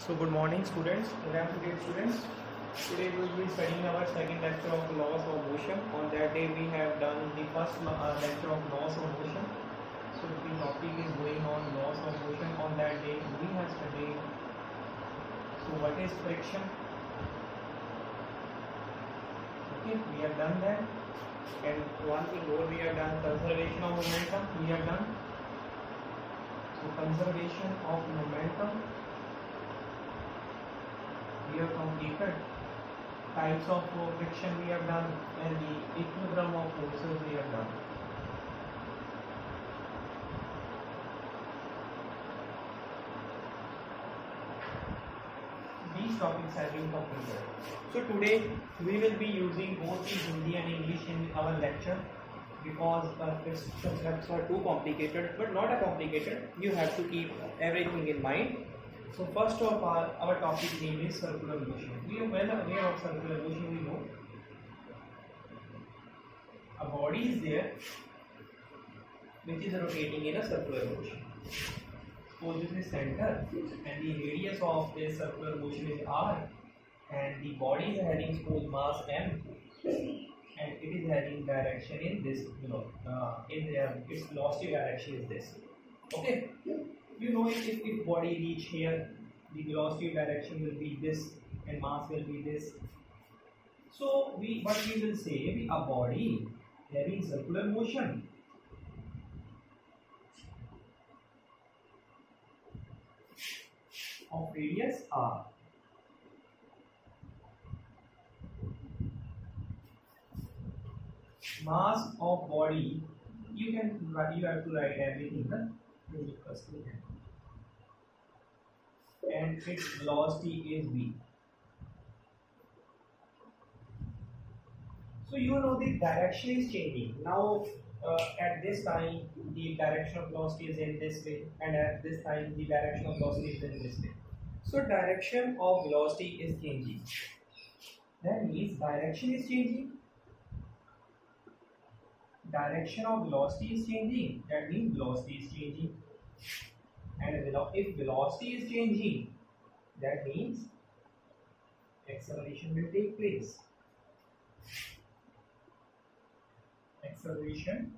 So good morning students, good afternoon students. Today we will be studying our second lecture of laws of motion. On that day we have done the first lecture of laws of motion. So the topic is going on laws of motion. On that day we have studied, so what is friction? Okay, we have done that. And one thing more we have done, conservation of momentum we have done. So conservation of momentum we have completed. Types of friction we have done, and the equilibrium of forces we have done. These topics have been completed. So today we will be using both the Hindi and English in our lecture because concepts are too complicated, but not a complicated. You have to keep everything in mind. So first of all, our topic name is circular motion. We are well aware of circular motion. We know a body is there which is rotating in a circular motion. Suppose this is center and the radius of this circular motion is r, and the body is having suppose mass m, and it is having direction in this, its velocity direction is this. Okay. You know, if body reach here, the velocity direction will be this and mass will be this. So what we will say, a body having circular motion of radius r, mass of body, you have to write everything and its velocity is v. So you know the direction is changing. Now at this time the direction of velocity is in this way, and at this time the direction of velocity is in this way. So direction of velocity is changing. That means direction is changing. Direction of velocity is changing. That means velocity is changing. And if velocity is changing, that means acceleration will take place. Acceleration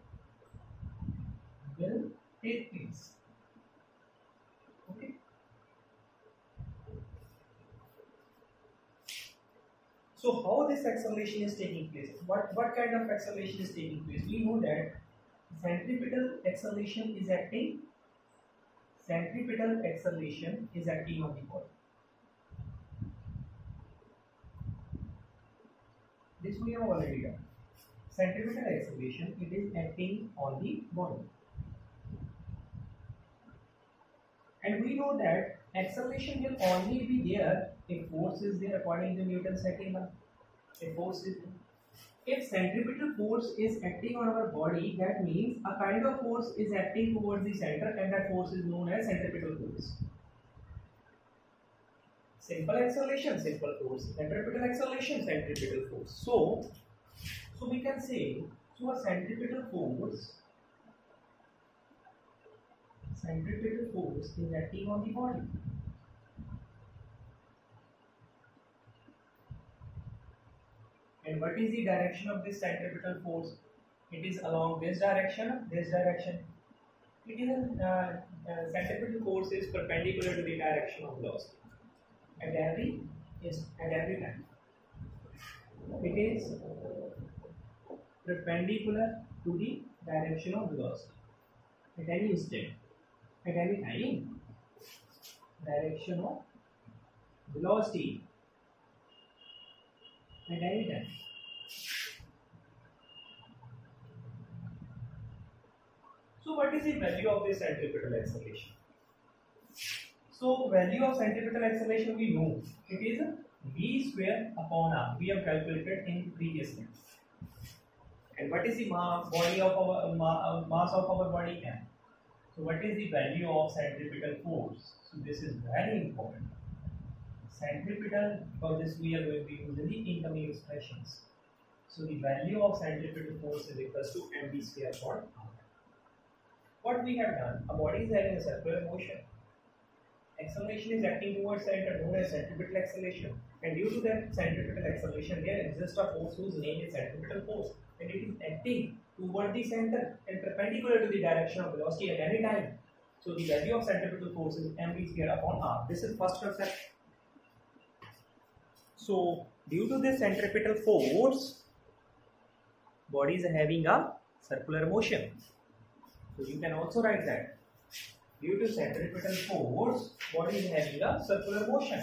will take place. Okay. So how this acceleration is taking place? What kind of acceleration is taking place? We know that centripetal acceleration is acting. Centripetal acceleration is acting on the body. This we have already done. Centripetal acceleration, it is acting on the body. And we know that acceleration will only be there if force is there according to Newton's second law. If force is there. If centripetal force is acting on our body, that means a kind of force is acting towards the center, and that force is known as centripetal force. Simple acceleration, simple force. Centripetal acceleration, centripetal force. So we can say, so a centripetal force is acting on the body. And what is the direction of this centripetal force? It is along this direction, this direction. It is centripetal force is perpendicular to the direction of velocity. At every time. It is perpendicular to the direction of velocity. At any instant, at any time, direction of velocity. At any time. So what is the value of this centripetal acceleration? So value of centripetal acceleration we know. It is v square upon r. We have calculated in previous lecture. And what is the body of our mass of our body m? So what is the value of centripetal force? So this is very important. Centripetal, for this we are going to use in the incoming expressions. So the value of centripetal force is equal to mv square upon r. What we have done, a body is having a circular motion. acceleration is acting towards center, known as centripetal acceleration. And due to that centripetal acceleration, there exists a force whose name is centripetal force, and it is acting toward the center and perpendicular to the direction of velocity at any time. So the value of centripetal force is mv square upon r. This is first concept. So due to this centripetal force, body is having a circular motion. So you can also write that due to centripetal force, body is having a circular motion.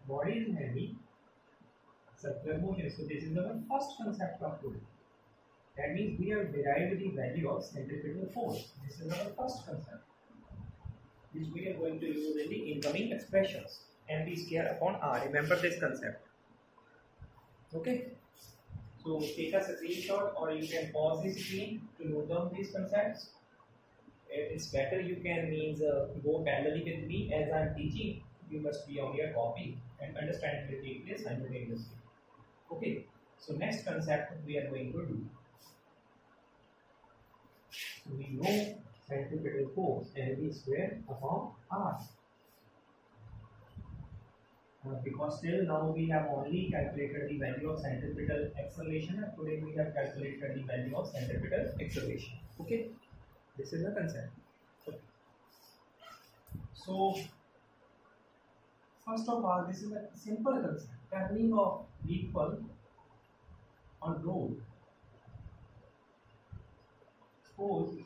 Body is having circular motion. So this is our first concept of fluid. That means we have derived the value of centripetal force. This is our first concept, which we are going to use in the incoming expressions. mv square upon r. Remember this concept. Okay. So take a screenshot, or you can pause the screen to note down these concepts. It's better you can go parallelly with me as I am teaching. You must be on your copy and understand will take place simultaneously. Okay. So next concept we are going to do. So we know centripetal force mv square upon r. Because till now we have only calculated the value of centripetal acceleration, and today we have calculated the value of centripetal acceleration. Okay, this is the concept. Okay. So first of all, this is a simple concept. Traveling of vehicle on road. Suppose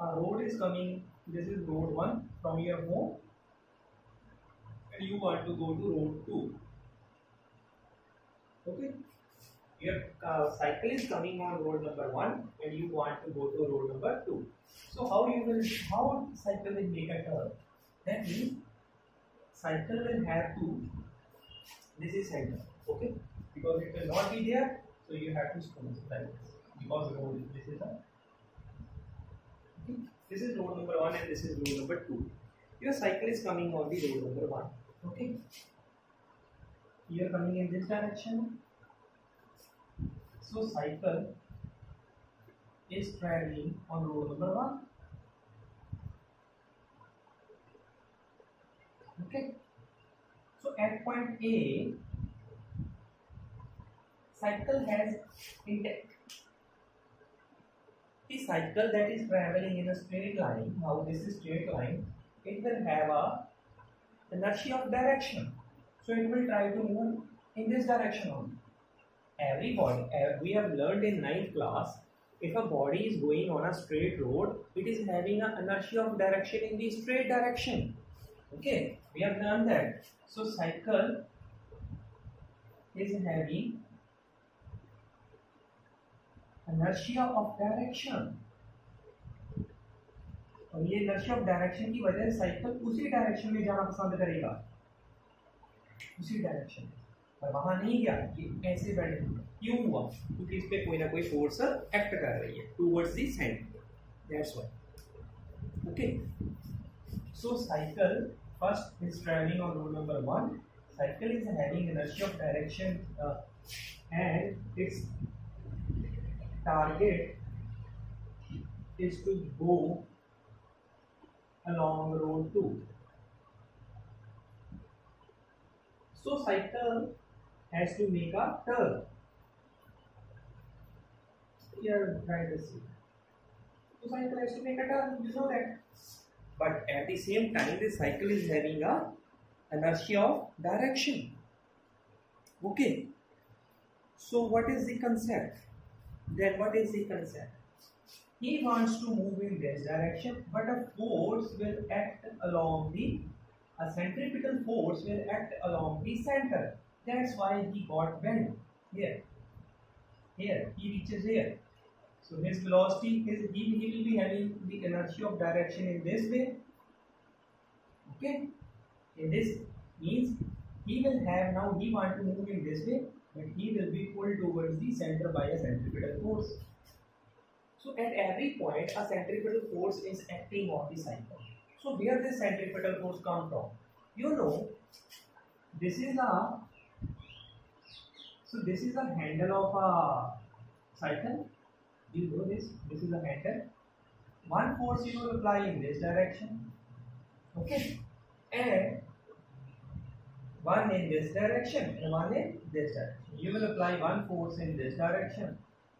a road is coming, this is road 1 from your home, and you want to go to road 2. Okay, your cycle is coming on road number 1 and you want to go to road number 2. So how cycle will make a turn? That means cycle will have to, this is center, okay, because it will not be there, so you have to smooth like this, because road, this is a, this is road number 1 and this is road number 2. Your cycle is coming on the road number 1. Okay. You are coming in this direction. So cycle is traveling on road number 1. Okay. So at point A, cycle has intact. The cycle that is traveling in a straight line, now this is straight line, it will have a inertia of direction. So it will try to move in this direction only. Every body, we have learned in 9th class, if a body is going on a straight road, it is having an inertia of direction in the straight direction. Okay, we have learned that. So cycle is having inertia of direction, और ये inertia of direction की वजह से cycle उसी direction में जाना पसंद करेगा, उसी डायरेक्शन में, और वहां नहीं गया, ये ऐसे बैठ क्यों हुआ? क्योंकि इस पे कोई ना कोई फोर्स एक्ट कर रही है towards the centre. That's why. Okay. So cycle first is traveling on road number 1. Cycle is having inertia of direction and its target is to go along road 2. So cycle has to make a turn. Here, try to see. So cycle has to make a turn. You know that. But at the same time, the cycle is having a inertia of direction. Okay. So what is the concept? Then what is the concept? He wants to move in this direction, but a force will act along a centripetal force will act along the center. That's why he got bent here. Here, he reaches here. So his velocity is, he will be having the inertia of direction in this way. Okay. In this means he will have, now he want to move in this way, but he will be pulled towards the center by a centripetal force. So at every point, a centripetal force is acting on the cycle. So where this centripetal force come from? You know, this is a this is a handle of a cycle. You know this. This is a handle. One force you will apply in this direction, okay, and one in this direction and one in this direction. You will apply one force in this direction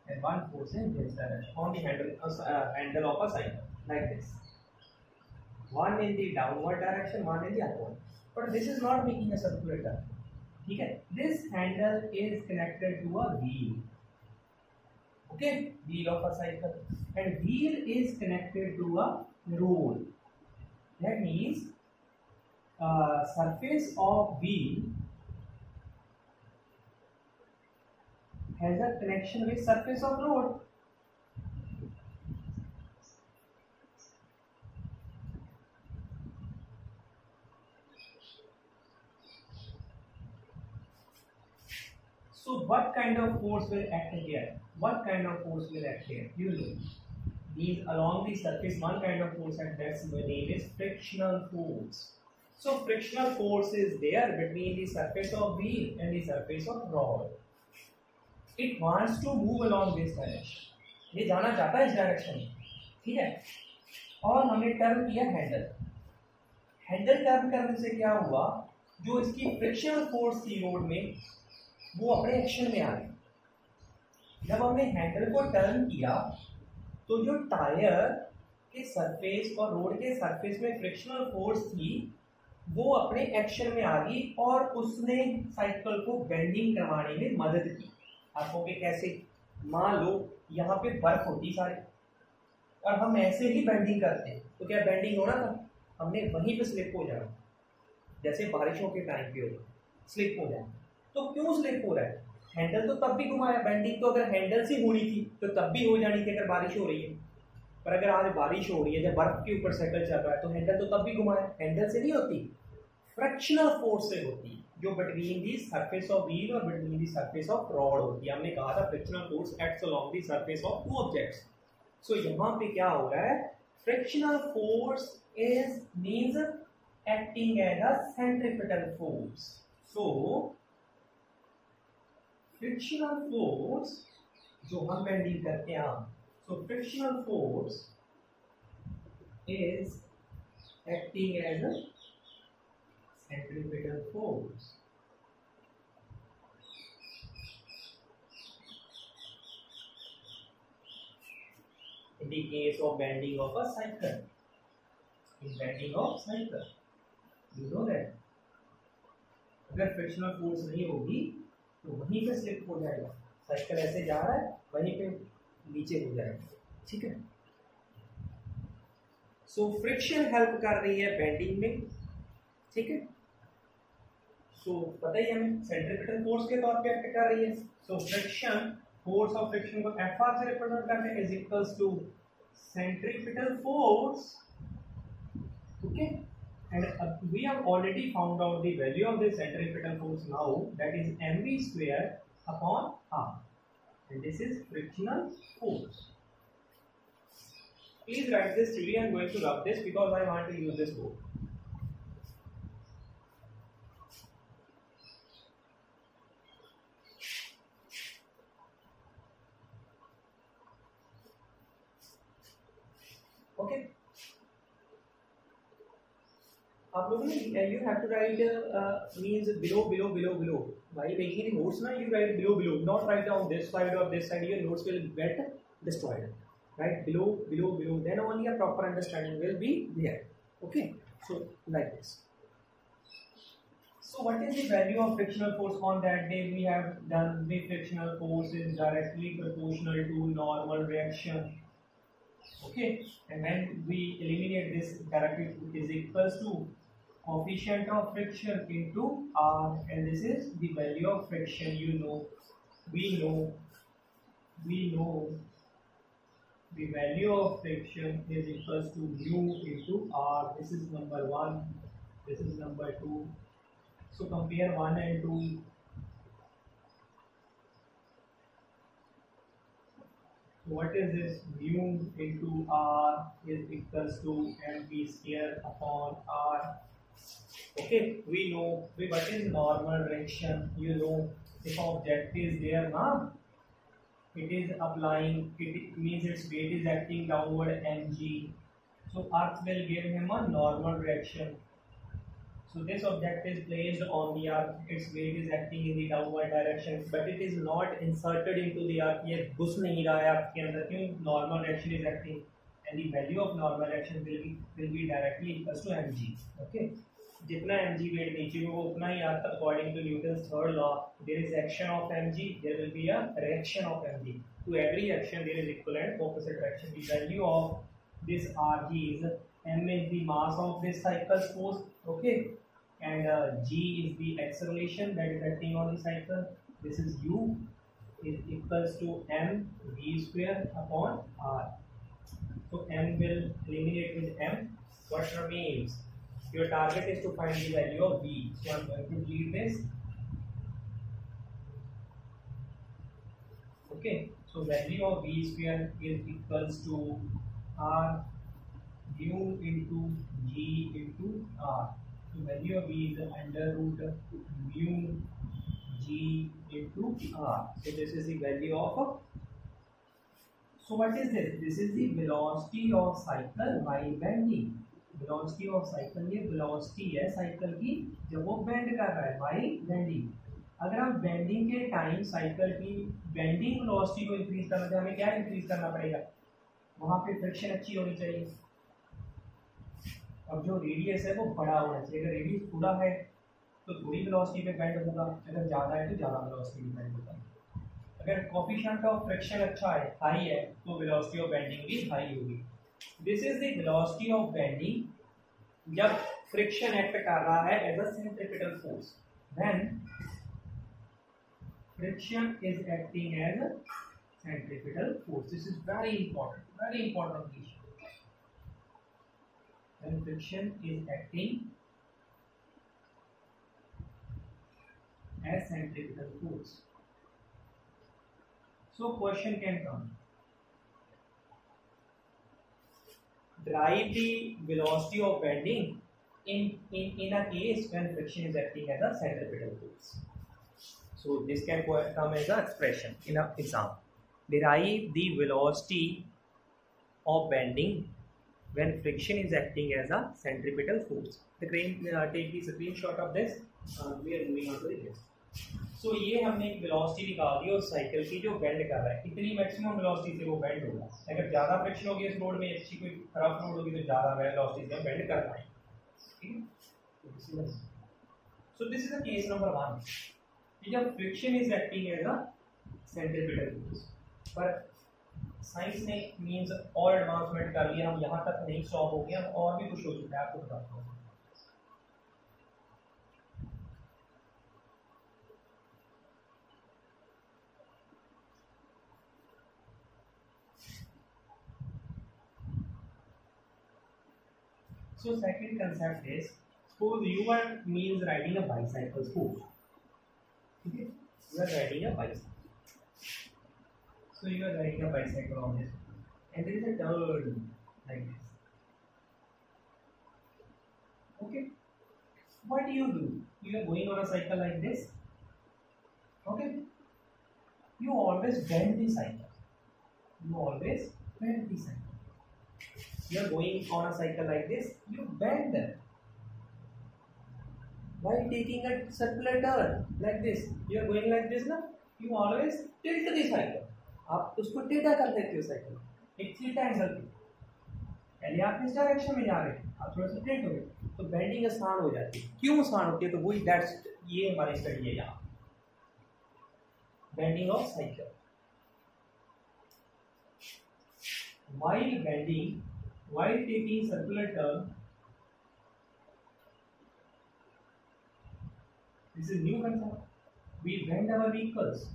and one force in this direction on the handle of a cycle, like this. One in the downward direction, one in the upward. But this is not making a circular turn. Okay, this handle is connected to a wheel. Okay, wheel of a cycle, and wheel is connected to a rod. That means surface of wheel has a connection with surface of rod. So what kind of force will act here? What kind of force will act here? You know, these along the surface, one kind of force, and that's the name is frictional force. So frictional force is there between the surface of wheel and the surface of rod. It wants to move along this direction. ये जाना चाहता है इस direction में, ठीक है? और हमने टर्न किया हैंडल. हैंडल टर्न करने से क्या हुआ? जो इसकी फ्रिक्शनल फोर्स थी रोड में, वो अपने एक्शन में आ गई. जब हमने हैंडल को टर्न किया तो जो टायर के सरफेस और रोड के सरफेस में फ्रिक्शनल फोर्स थी वो अपने एक्शन में आ गई और उसने साइकिल को बेंडिंग करवाने में मदद की. आपको के कैसे? मान लो यहाँ पे बर्फ होती सारी और हम ऐसे ही बेंडिंग करते तो क्या बेंडिंग होना था? हमने वहीं पे स्लिप हो जाना, जैसे बारिशों के टाइम पे होगा स्लिप हो जाए. तो क्यों स्लिप हो रहा है? हैंडल तो तब भी घुमाया. बेंडिंग तो अगर हैंडल से होनी थी तो तब भी हो जानी थी अगर बारिश हो रही है. पर अगर आज बारिश हो रही है, जब बर्फ के ऊपर साइकिल चल रहा है, तो हैंडल तो तब भी घुमाया. हैंडल से नहीं होती, फ्रिक्शनल फोर्स से होती है, जो between the surface of wheel और between the surface of rod होती है. हमने कहा था frictional force acts along the surface of two objects. So यहाँ पे क्या हो रहा है? Frictional force is means acting as a centripetal force. So frictional force जो हम बेंडिंग करते हैं, so frictional force is acting as a centripetal force. In the case of bending of a cycle, in bending of cycle, you know that अगर frictional force नहीं होगी तो वहीं pay slip हो जाएगा. साइकिल ऐसे जा रहा है, वहीं पे नीचे हो जाएगा. ठीक है? सो फ्रिक्शन हेल्प कर रही है बेंडिंग में. ठीक है? सो पता ही हमें सेंट्रिपिटल फोर्स के तौर पे एक्ट कर रही है. So friction, force of friction को Fr से रिप्रेजेंट करते हैं is equals to centripetal force. Okay, and we have already found out the value of the centripetal force now, that is mv square upon r, and this is frictional force. Please write this theory. I am going to rub this because I want to use this board. Okay. आप लोगों ने you have to write means below. While making the notes ना, you write below. Not write down this side or this side. Your notes will get destroyed. Right, below. Then only a proper understanding will be there. Okay. So like this. So what is the value of frictional force? On that day we have done the frictional force is directly proportional to normal reaction. Okay, and then we eliminate this directly is equals to coefficient of friction into r, and this is the value of friction. We know the value of friction is equals to mu into r. This is number 1, this is number 2. So compare 1 and 2. What is this? Mu into r is equals to mv square upon r. Okay, we know what is normal direction. You know, if object is there, na, it is applying. It means its weight is acting downward mg. So Earth will give him a normal direction. So this object is placed on the earth, its weight is acting in the downward direction, but it is not inserted into the earth. ये घुस नहीं रहा है आपके अंदर, क्यों? Normal direction is acting, and the value of normal direction will be directly equals to mg. Okay, जितना mg weight नीचे होगा उतना ही अर्थ, according to Newton's third law, there is action of mg, there will be a reaction of mg. To every action there is equivalent opposite reaction. The value of this rg is m is the mass of this cycle's force. Okay, and g is the acceleration that is acting on the cycle. This is u is equals to m v square upon r. So m will eliminate with m. What remains? Your target is to find the value of v. So I'm going to leave this. Okay, so value of v square is equals to r mu into g into r. So value of v is under root mu g into r. So this is the value of. So what is this? This is the velocity of cycle while bending. Velocity of cycle, ये velocity है cycle की जब वो bend कर रहा है while bending. अगर हम bending के टाइम cycle की bending velocity को increase करना चाहे, हमें क्या increase करना पड़ेगा? वहाँ पे friction अच्छी होनी चाहिए. अब जो रेडियस है वो बड़ा होना चाहिए. अगर रेडियस थोड़ा है तो थोड़ी वेलोसिटी पे बेंड होगा, अगर ज़्यादा है तो ज़्यादा वेलोसिटी पे बेंड होगा. अगर कोफिशिएंट ऑफ फ्रिक्शन अच्छा है, हाई है, तो वेलोसिटी ऑफ बेंडिंग भी हाई होगी. This is the velocity of bending जब फ्रिक्शन एक्ट कर रहा है as a centripetal force. When friction is acting as a centripetal force. This is very important issue. When friction is acting as centripetal force. So question can come. Derive the velocity of bending in a case when friction is acting as a centripetal force. So this can come as an expression in an exam. Derive the velocity of bending when friction is acting as a centripetal force. Take the screenshot of this. We are moving on to the next. So ये हमने एक velocity निकाल दी और cycle की जो bend कर रहा है, इतनी मैक्सिमम वेलोसिटी से वो बेंड होगा. अगर ज़्यादा फ्रिक्शन होगी इस रोड में, अच्छी कोई खराब रोड होगी तो ज़्यादा वेलोसिटी से बेंड कर पाएंगे. ठीक है. So this is the case number 1. जब friction is acting as a centripetal force. पर साइंस ने मीन्स और एडवांसमेंट कर लिया. हम यहाँ तक नहीं स्टॉप हो गए, हम और भी कुछ हो चुका है, आपको बताता हूँ. So second concept is, suppose you are means riding a bicycle. Suppose, okay, you are riding a bicycle. So you are riding a bicycle on this, and there is a turn like this. Okay, what do? You are going on a cycle like this. Okay, you always bend the cycle. You always bend the cycle. You are going on a cycle like this. You bend while taking a circular turn like this. You are going like this, ना? You always tilt the cycle. आप उसको टेढ़ा कर देते हो cycle एक theta angle पे. पहले आप इस डायरेक्शन में जा रहे हैं, आप थोड़ा सा टेढ़ हो गए तो बेंडिंग आसान हो जाती है. क्यों आसान होती है? तो वही दैट्स ये हमारी स्टडी है यहाँ, bending of cycle. while bending, while taking circular turn, this is new concept. We bend our vehicles.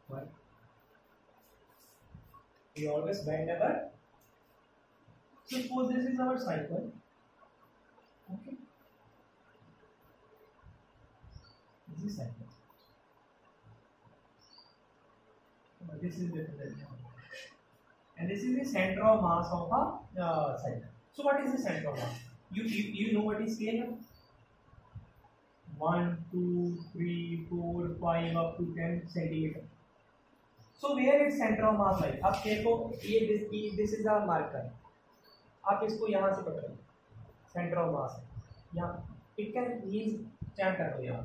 Why? We always bend our. Suppose this is our cycle. Okay. the center. This is represented, and this is the center of mass of a cycle. So what is the center of mass? You know what is scale? 1, 2, 3, 4, 5 up to 10 centimeter. So where is center of mass like? अब देखो ये this is a marker. आप इसको यहाँ से पकड़ो, center of mass है यहाँ. It can means stand कर दो यहाँ,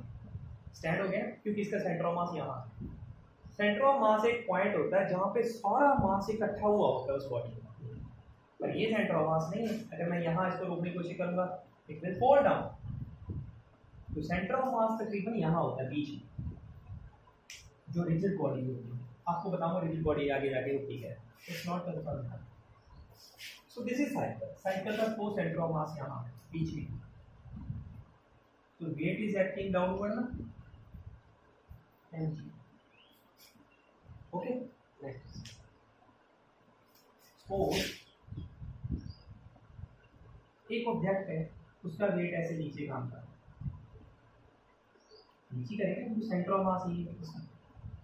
stand हो गया क्योंकि इसका center of mass यहाँ है. Center of mass एक point होता है जहाँ पे सारा mass इकट्ठा हुआ होता है उस body में. पर ये center of mass नहीं है. अगर मैं यहाँ इसको रोकने की कोशिश करूँगा, it will fall down. तो सेंटर ऑफ मास तकरीबन यहाँ होता है बीच में, जो रिजिड बॉडी होती है. आपको बताऊंगा रिजिड बॉडी आगे जाके होती है. It's not confirm. So this is cycle. Cycle का वो सेंटर ऑफ मास यहाँ है बीच में. तो वेट इज एक्टिंग डाउनवर्ड ना, mg. Okay, next. सपोज एक ऑब्जेक्ट है, उसका वेट ऐसे नीचे काम कर रहा है. नीचे करेंगे तो सेंटर ऑफ मास ही है.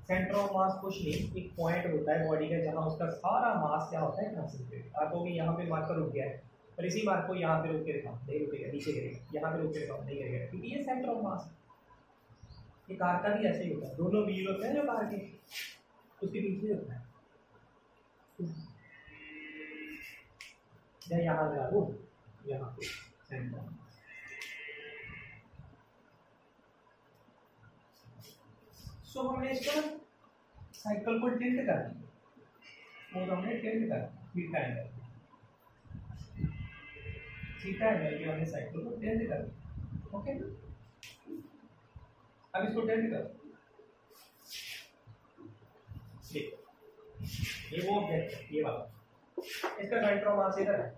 सेंटर ऑफ मास कुछ नहीं, एक पॉइंट होता है बॉडी का जहां उसका सारा मास क्या होता है कंसंट्रेट. आप कहोगे यहाँ पे मार्कर रुक गया है, पर इसी मार्क को यहाँ पे रोक के रखा, नहीं रुकेगा, नीचे गिरेगा. यहाँ पे रोक के रखा, नहीं गिरेगा, क्योंकि ये सेंटर ऑफ मास है. ये कार का भी ऐसे ही होता है. दोनों व्हील होते हैं जो कार के, उसके पीछे होता है. या यहाँ लगा दो, यहाँ पे सेंटर ऑफ. सो हमने इसको साइकिल को टिल्ट कर दिया, और हमने टिल्ट कर थीटा एंगल, थीटा एंगल की हमने साइकिल को टिल्ट कर दिया. ओके, अब इसको टिल्ट कर. ये वो ऑब्जेक्ट है, ये वाला, इसका सेंटर ऑफ मास इधर है.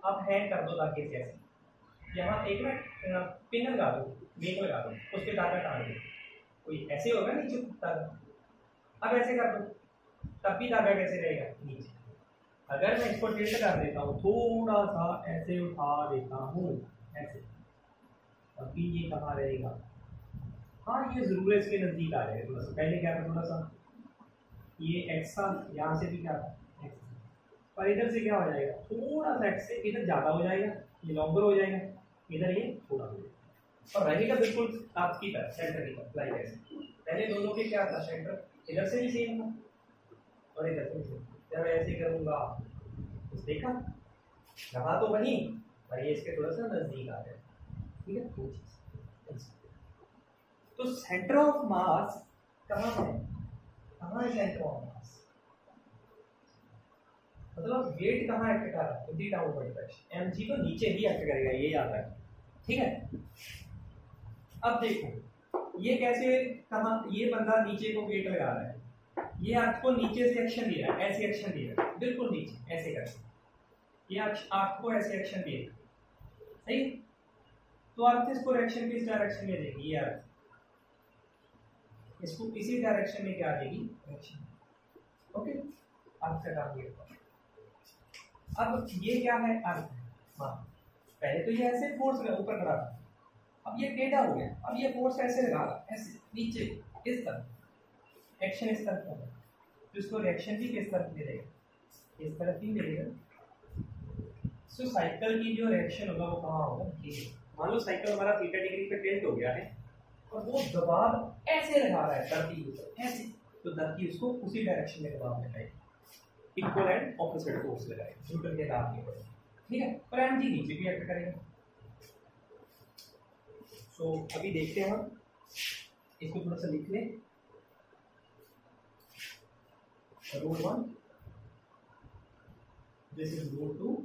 अब हैंग कर दो ताकि ऐसे यहाँ एक ना पिन लगा दो, मेक लगा दो, उसके धागा टांग दो. कोई ऐसे होगा नीचे धागा. अब ऐसे कर दो, तब भी धागा कैसे रहेगा नीचे. अगर मैं इसको टिल्ट कर देता हूँ, थोड़ा सा ऐसे उठा देता हूँ ऐसे, तब भी ये कहाँ रहेगा. हाँ, ये जरूर इसके नजदीक आ जाएगा. थोड़ा सा पहले क्या था, थोड़ा सा ये एक्स था, यहाँ से भी क्या था एक्स, पर इधर से क्या हो जाएगा, थोड़ा सा एक्स से इधर ज़्यादा हो जाएगा, ये लॉन्गर हो जाएगा, इधर ये थोड़ा हो जाएगा. और रहेगा बिल्कुल आपकी तरफ, सेंटर की तरफ, लाइक ऐसे. पहले दोनों के क्या था, सेंटर इधर से भी सेम था और इधर से भी सेम. जब ऐसे करूँगा तो देखा रहा तो बनी, पर ये इसके थोड़ा सा नजदीक आ गया. ठीक है, दो चीज. तो सेंटर ऑफ मास कहाँ है, कहाँ है सेंटर ऑफ मास, मतलब वेट कहाँ एक्ट कर रहा है, थीटा ओवर डायरेक्शन. mg तो नीचे ही एक्ट करेगा, ये याद रखें. ठीक है. अब देखो ये कैसे, कहाँ ये बंदा नीचे को वेट लगा रहा है, ये आपको नीचे से एक्शन दे रहा है, ऐसे एक्शन दे रहा है, बिल्कुल नीचे ऐसे कर, ये आपको ऐसे एक्शन देगा. सही. तो आप इसको रिएक्शन किस डायरेक्शन में देगी, ये अर्थ, इसको इसी डायरेक्शन में क्या देगी, रिएक्शन. ओके, आपका काम ये. अब ये क्या है, अर्थ है. हाँ, पहले तो ये ऐसे फोर्स ऊपर खड़ा था, अब ये टेढ़ा हो गया. अब ये फोर्स ऐसे लगा रहा, ऐसे नीचे इस तरफ, एक्शन इस तरफ होगा, तो इसको रिएक्शन भी किस तरफ मिलेगा, इस तरफ ही मिलेगा. सो साइकिल की जो रिएक्शन होगा वो कहाँ होगा, ये. मान लो साइकिल हमारा थीटा डिग्री पे टिल्ट हो गया है और वो दबाव ऐसे लगा रहा है धरती ऊपर ऐसे, तो धरती उसको उसी डायरेक्शन में दबाव लगाएगी, इक्वल एंड ऑपोजिट फोर्स लगाएगी, न्यूटन के दाब के ऊपर. ठीक है, पर एमजी नीचे भी एक्ट करेगा. सो अभी देखते हैं हम, इसको थोड़ा सा लिख लें. Route 1, this is route 2.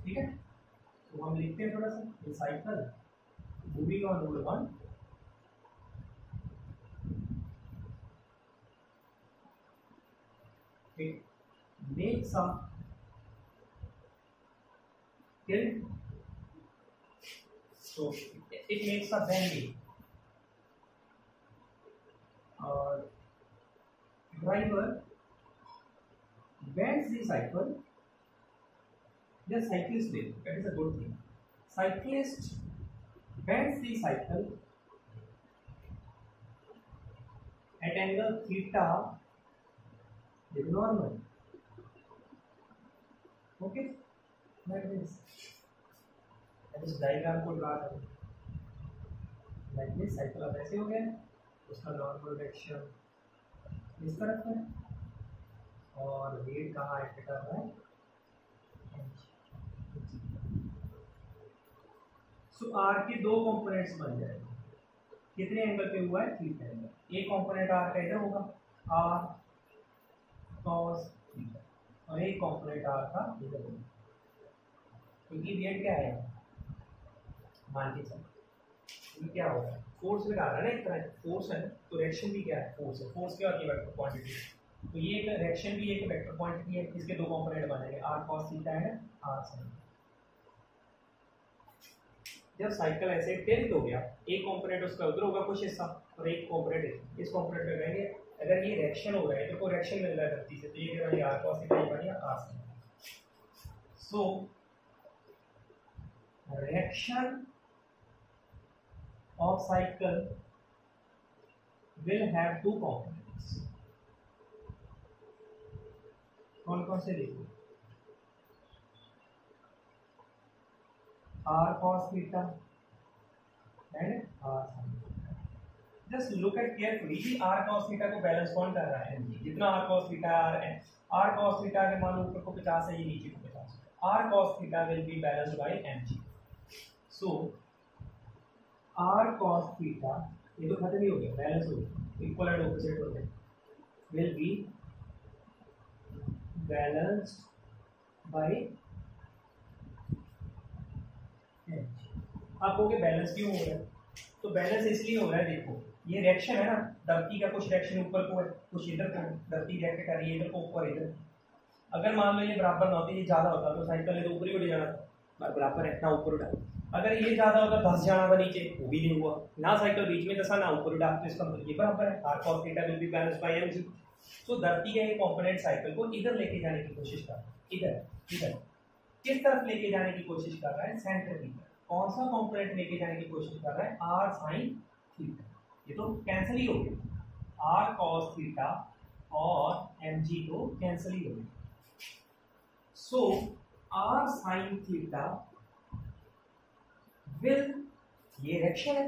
ठीक है, तो हम लिखते हैं थोड़ा सा, ये cycle moving on route 1, it makes some tilt, so it makes a bending. Driver bends the cycle. The cyclist will. That is a good thing. Cyclist bends the cycle at angle theta is normal. Okay, like this. अब इस diagram को draw करें like this. Cycle अब ऐसे हो गया, उसका normal direction इस तरफ है और वेट कहाँ एक्ट कर रहा है. सो आर के दो कंपोनेंट्स बन जाएंगे. कितने एंगल पे हुआ है? Theta angle. एक कंपोनेंट आर का इधर होगा आर कॉस थीटा और एक कंपोनेंट आर का इधर होगा. क्योंकि वेट क्या है मान के चलो क्या होगा, फोर्स लगा रहा है ना, एक तरह फोर्स है तो रिएक्शन भी क्या है फोर्स है. फोर्स क्या होती है? Vector quantity. तो ये एक रिएक्शन भी एक वेक्टर क्वांटिटी है. इसके दो कंपोनेंट बनेंगे आर कॉस थीटा है आर साइन. जब साइकिल ऐसे टिल्ट हो गया, एक कंपोनेंट उसका उधर होगा कुछ हिस्सा और एक कंपोनेंट इस कंपोनेंट पे रहेंगे. अगर ये रिएक्शन हो रहा है तो कोई रिएक्शन मिल रहा है धरती से, तो ये क्या बनेगा आर कॉस थीटा, ये बनेगा R sine. So reaction of cycle will have two components. कौन कौन से देखो? r cos theta and r sin theta. Just look at carefully कि r cos theta को बैलेंस कौन कर रहा है? mg. जितना r cos theta r cos theta के मान ऊपर को 50 है, ये नीचे को 50 है. r cos theta will be balanced by mg. So r cos theta ये तो खत्म ही हो गया, बैलेंस हो गया, इक्वल एंड ऑपोजिट हो गया, will be balanced bye h. आप कहोगे बैलेंस क्यों हो रहा है? तो बैलेंस इसलिए हो रहा है, देखो ये रिएक्शन है ना, धरती का कुछ रिएक्शन ऊपर को है कुछ इधर को. धरती रिएक्ट कर रही है इधर को ऊपर इधर. अगर मान लो ये बराबर ना होती, ये ज्यादा होता तो साइकिल ने तो ऊपर ही उड़ जाना था, बराबर है ना ऊपर उड़ा. अगर ये ज्यादा होता धस जाना था नीचे, वो भी नहीं हुआ ना. साइकिल बीच में धसा ना ऊपर उड़ा, तो इसका मतलब ये बराबर है. r cos theta will be balanced bye mg. सो धरती का ये कंपोनेंट साइकिल को इधर लेके जाने की कोशिश कर रहा है. इधर इधर किस तरफ लेके जाने की कोशिश कर रहा है? सेंटर की तरफ. कौन सा कंपोनेंट लेके जाने की कोशिश कर रहा है? r sin theta. ये तो कैंसिल ही हो गया, r cos थीटा और mg तो कैंसिल ही हो गया. सो r sin थीटा विल, ये रिएक्शन है,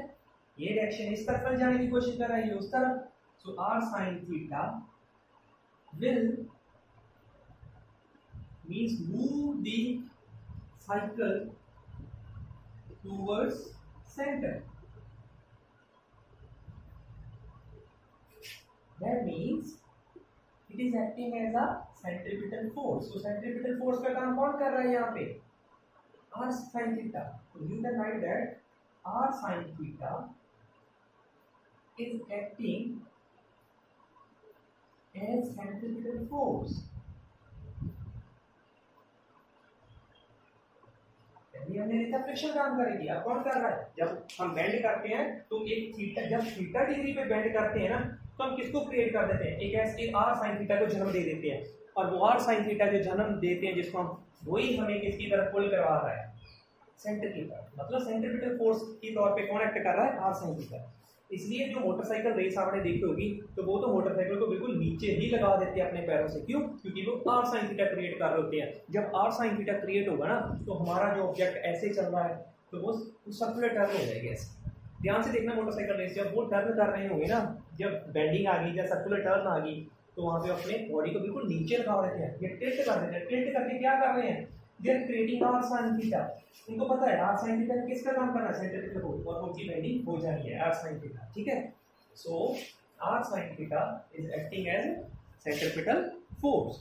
ये रिएक्शन इस तरफ जाने की कोशिश कर रहा है, ये उस तरफ. So r sin theta will means move the cycle towards centre. That means it is acting as a centripetal force. तो सेंट्रीपिटल फोर्स का काम कौन कर रहा है यहाँ पे? r sin theta. So you can write that r sin theta is acting as centripetal force. यदि हमने देखा फ्रिक्शन काम करेगी. अब कौन कर रहा है? जब हम बेंड करते हैं तो एक थीटा, जब थीटा डिग्री पे बेंड करते हैं ना, तो हम किसको क्रिएट कर देते हैं? एक ऐसे r sin theta को जन्म दे देते हैं. और वो r sin theta जो जन्म देते हैं, जिसको हम वही हमें किसकी तरफ पुल करवा रहा है? सेंटर की तरफ. मतलब सेंट्रीपिटल फोर्स के तौर पे कौन एक्ट कर रहा है? r sin theta. इसलिए जो मोटरसाइकिल रेस आपने देखी होगी तो वो तो मोटरसाइकिल को बिल्कुल नीचे ही लगा देते हैं अपने पैरों से. क्यों? क्योंकि वो r sin थीटा क्रिएट कर रहे होते हैं. जब r sin थीटा क्रिएट होगा ना, तो हमारा जो ऑब्जेक्ट ऐसे चल रहा है तो वो सर्कुलर टर्न हो जाएगी ऐसे. ध्यान से देखना मोटरसाइकिल रेस, जब वो टर्न कर रहे होंगे ना, जब बेंडिंग आ गई या सर्कुलर टर्न आ गई, तो वहां पे अपने बॉडी को बिल्कुल नीचे लगा देते हैं. ये टिल्ट कर देते हैं. टिल्ट करके क्या कर रहे हैं? They are creating r sin theta. उनको पता है r sin थीटा किसका काम कर रहा है? Centripetal force. और उनकी बेंडिंग हो जानी है r sin थीटा. ठीक है. So r sin theta is acting as centripetal force.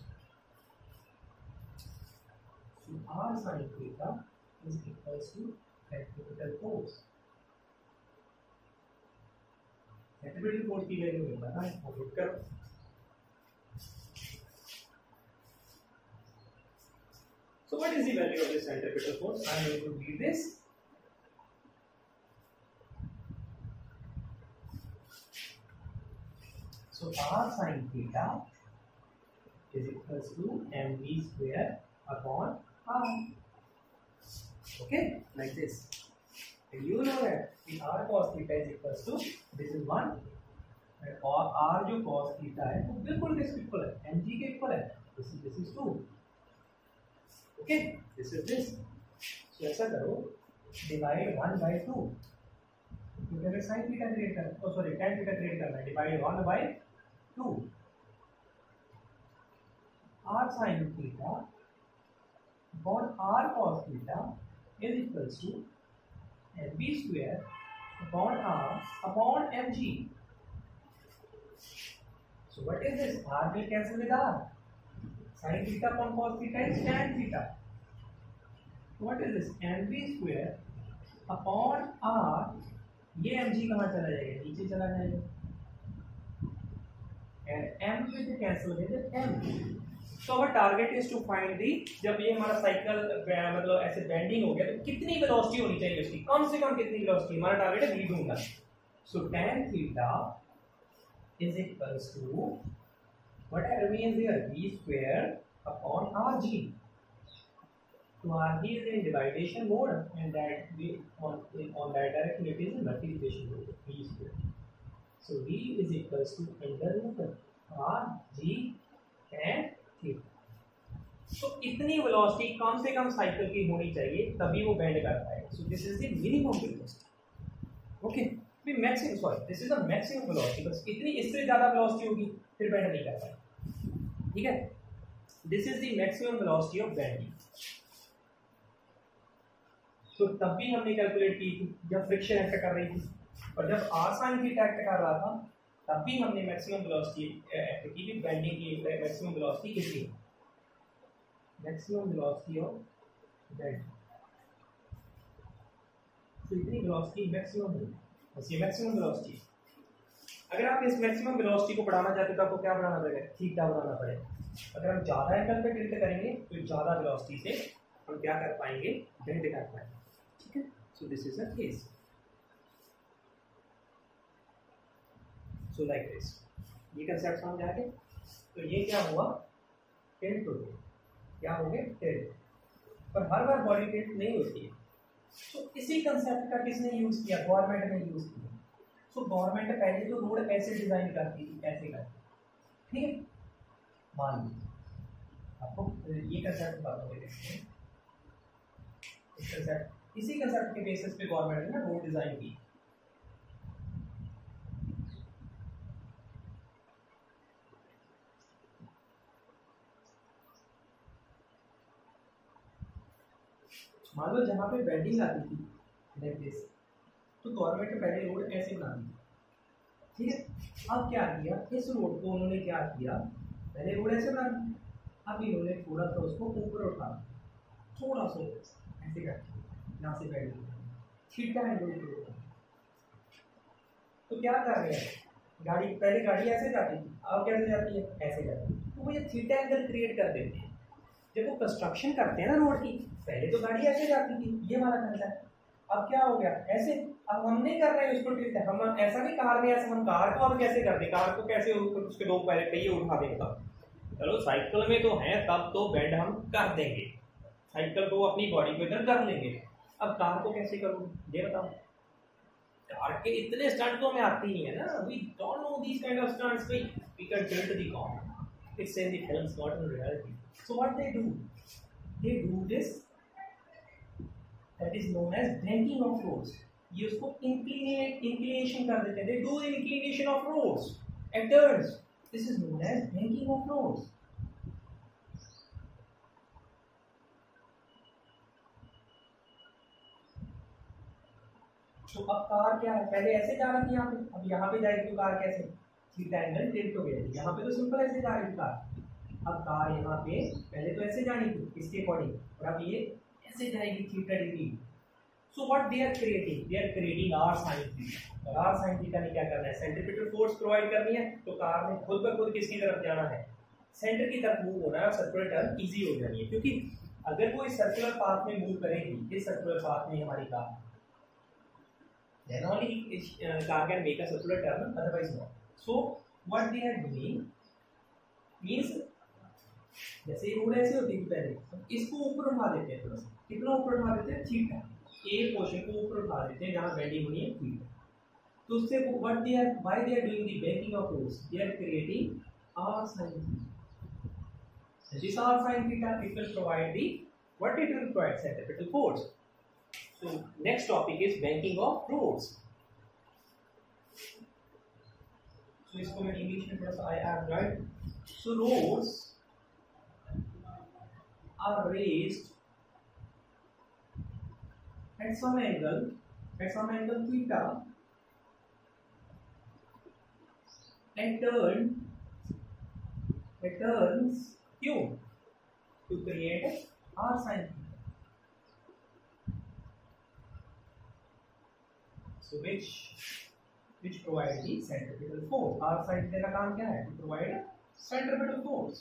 So r sin theta is equals to centripetal force. Centripetal force की वैल्यू नहीं पता है, वो लिख करो. So what is the value of this centripetal force? I am going to read this. So r sin theta is equals to mv square upon r. Okay, like this. And you know that the r cos theta is equals to, this is 1 और are जो cos theta है वो बिल्कुल किसके equal है, mg के equal है। This is 2, okay, this is this. तो ऐसा करो, डिवाइड 1/2, क्योंकि अगर sin थीटा क्रिएट करना, सॉरी tan थीटा क्रिएट करना है, divide 1/2 r sin theta upon r cos theta is equals to mb square upon r upon mg. So what is this? R will cancel with r. Sin theta upon cos theta is tan theta. What is this? mb square upon r, ये mg कहाँ चला जाएगा, नीचे चला जाएगा, and m will cancel with m. तो our target is to find the, जब ये हमारा साइकिल मतलब ऐसे बेंडिंग हो गया तो कितनी वेलोसिटी होनी चाहिए उसकी, कम से कम कितनी वेलोसिटी, हमारा टारगेट है v ढूंढना। So tan theta is equals to whatever means here v square upon rg। तो rg is in dividation mode and that we on that direction it is in multiplication mode, v square। so v is equals to under root rg tan theta. तो इतनी velocity कम से कम cycle की होनी चाहिए तभी वो bend कर पाएगा। So this is the minimum velocity, okay, फिर maximum, sorry this is the maximum velocity, बस इतनी, इससे ज्यादा वेलोसिटी होगी फिर बेंड नहीं कर पाएगा, ठीक है। This is the maximum velocity of bending. तो तब भी हमने कैलकुलेट की थी जब फ्रिक्शन एक्ट कर रही थी, और जब r sin थीटा एक्ट कर रहा था तब भी हमने मैक्सिमम वेलोसिटी एक्ट की थी, बेंडिंग की मैक्सिमम वेलोसिटी कितनी, मैक्सिमम वेलोसिटी ऑफ बेंड। तो इतनी वेलोसिटी मैक्सिमम है, बस ये मैक्सिमम वेलोसिटी। अगर आप इस मैक्सिमम वेलोसिटी को बढ़ाना चाहते हो तो आपको क्या बढ़ाना पड़ेगा, थीटा बढ़ाना पड़ेगा। अगर हम ज़्यादा एंगल पे टिल्ट करेंगे तो ज़्यादा वेलोसिटी से हम क्या कर पाएंगे, बेंड कर पाएंगे, ठीक है। So this is a case, so like this, ये कंसेप्ट समझ आ गए। तो ये क्या हुआ, टिल्ट हो गया, क्या हो गया, टिल्ट। पर हर बार बॉडी टिल्ट नहीं होती है। तो इसी कंसेप्ट का किसने यूज किया, गवर्नमेंट ने यूज किया। सो गवर्नमेंट पहले तो रोड ऐसे डिजाइन करती थी, ऐसे करती, ठीक है। मान लीजिए आपको ये कंसेप्ट बताओगे, इसी कंसेप्ट के बेसिस पे गवर्नमेंट ने रोड डिजाइन की। मान लो जहाँ पे बेंडिंग आती थी लाइक दिस, तो गवर्नमेंट ने पहले रोड ऐसे बना दी, ठीक है। अब क्या किया, इस रोड को उन्होंने क्या किया, पहले रोड ऐसे बना दी, अब इन्होंने थोड़ा सा उसको ऊपर उठा, थोड़ा सा ऐसे करके यहाँ से बेंडिंग थीटा एंगल। तो क्या कर रहे हैं, गाड़ी, पहले गाड़ी ऐसे जाती थी, अब कैसे जाती है, ऐसे जाती है। तो वो ये थीटा एंगल क्रिएट कर देते हैं। जब वो कंस्ट्रक्शन करते हैं ना रोड की, पहले तो गाड़ी ऐसे जाती थी, ये हमारा कंसेप्ट, अब क्या हो गया ऐसे। अब हम नहीं कर रहे हैं उसको ठीक है, हम ऐसा नहीं, कार में ऐसे, हम कार को अब कैसे कर दे, कार को कैसे उसके दो पहले पहिए उठा देंगे तब, चलो साइकिल में तो है तब तो बेंड हम कर देंगे, साइकिल को अपनी बॉडी को इधर कर लेंगे। अब कार को कैसे करूँ ये बताओ, कार के इतने स्टंट तो हमें आते ही है ना, we don't know these kind of stunts, we can tilt the car, it's in the films not in reality. So what they do this that is known as banking of roads। ये उसको inclination कर देते हैं, they do inclination of roads at turns, this is known as banking of roads। तो अब car क्या है, पहले ऐसे जा रही थी यहाँ पे, अब यहाँ पे जाएगी तो कार कैसे, थीटा एंगल टिल्ट हो गया, यहाँ पे तो सिंपल ऐसे जा रही थी कार। अब कार यहाँ पे पहले तो ऐसे जानी थी इसके अकॉर्डिंग, और अब ये ऐसे जाएगी theta degree. So what they are creating R sine theta, और आर साइन थीटा ने क्या करना है, सेंट्रीपिटल फोर्स प्रोवाइड करनी है। तो कार ने खुद ब खुद किसकी तरफ जाना है, सेंटर की तरफ मूव होना है, और सर्कुलर टर्न इजी हो जानी है। क्योंकि अगर वो इस सर्कुलर पाथ में मूव करेगी, इस सर्कुलर पाथ में हमारी car, then only car can make a circular turn, otherwise not। So what they are doing means, जैसे ये रोड ऐसे होती है पहले, इसको ऊपर उठा देते हैं थोड़ा सा, कितना ऊपर उठा देते हैं, थीटा, एक पोर्शन को ऊपर उठा देते हैं जहाँ बेंडिंग होनी है थीटा। तो उससे what they are why they are doing the banking of roads, they are creating r sin theta. This r sin theta it will provide the what it will provide centripetal force. So next topic is banking of roads. So इसको मैं English में थोड़ा सा I have right. So roads are raised at some angle theta, and turns Q to create R sin theta. So which provide the centripetal force. R sin theta का काम क्या है? To provide centripetal force.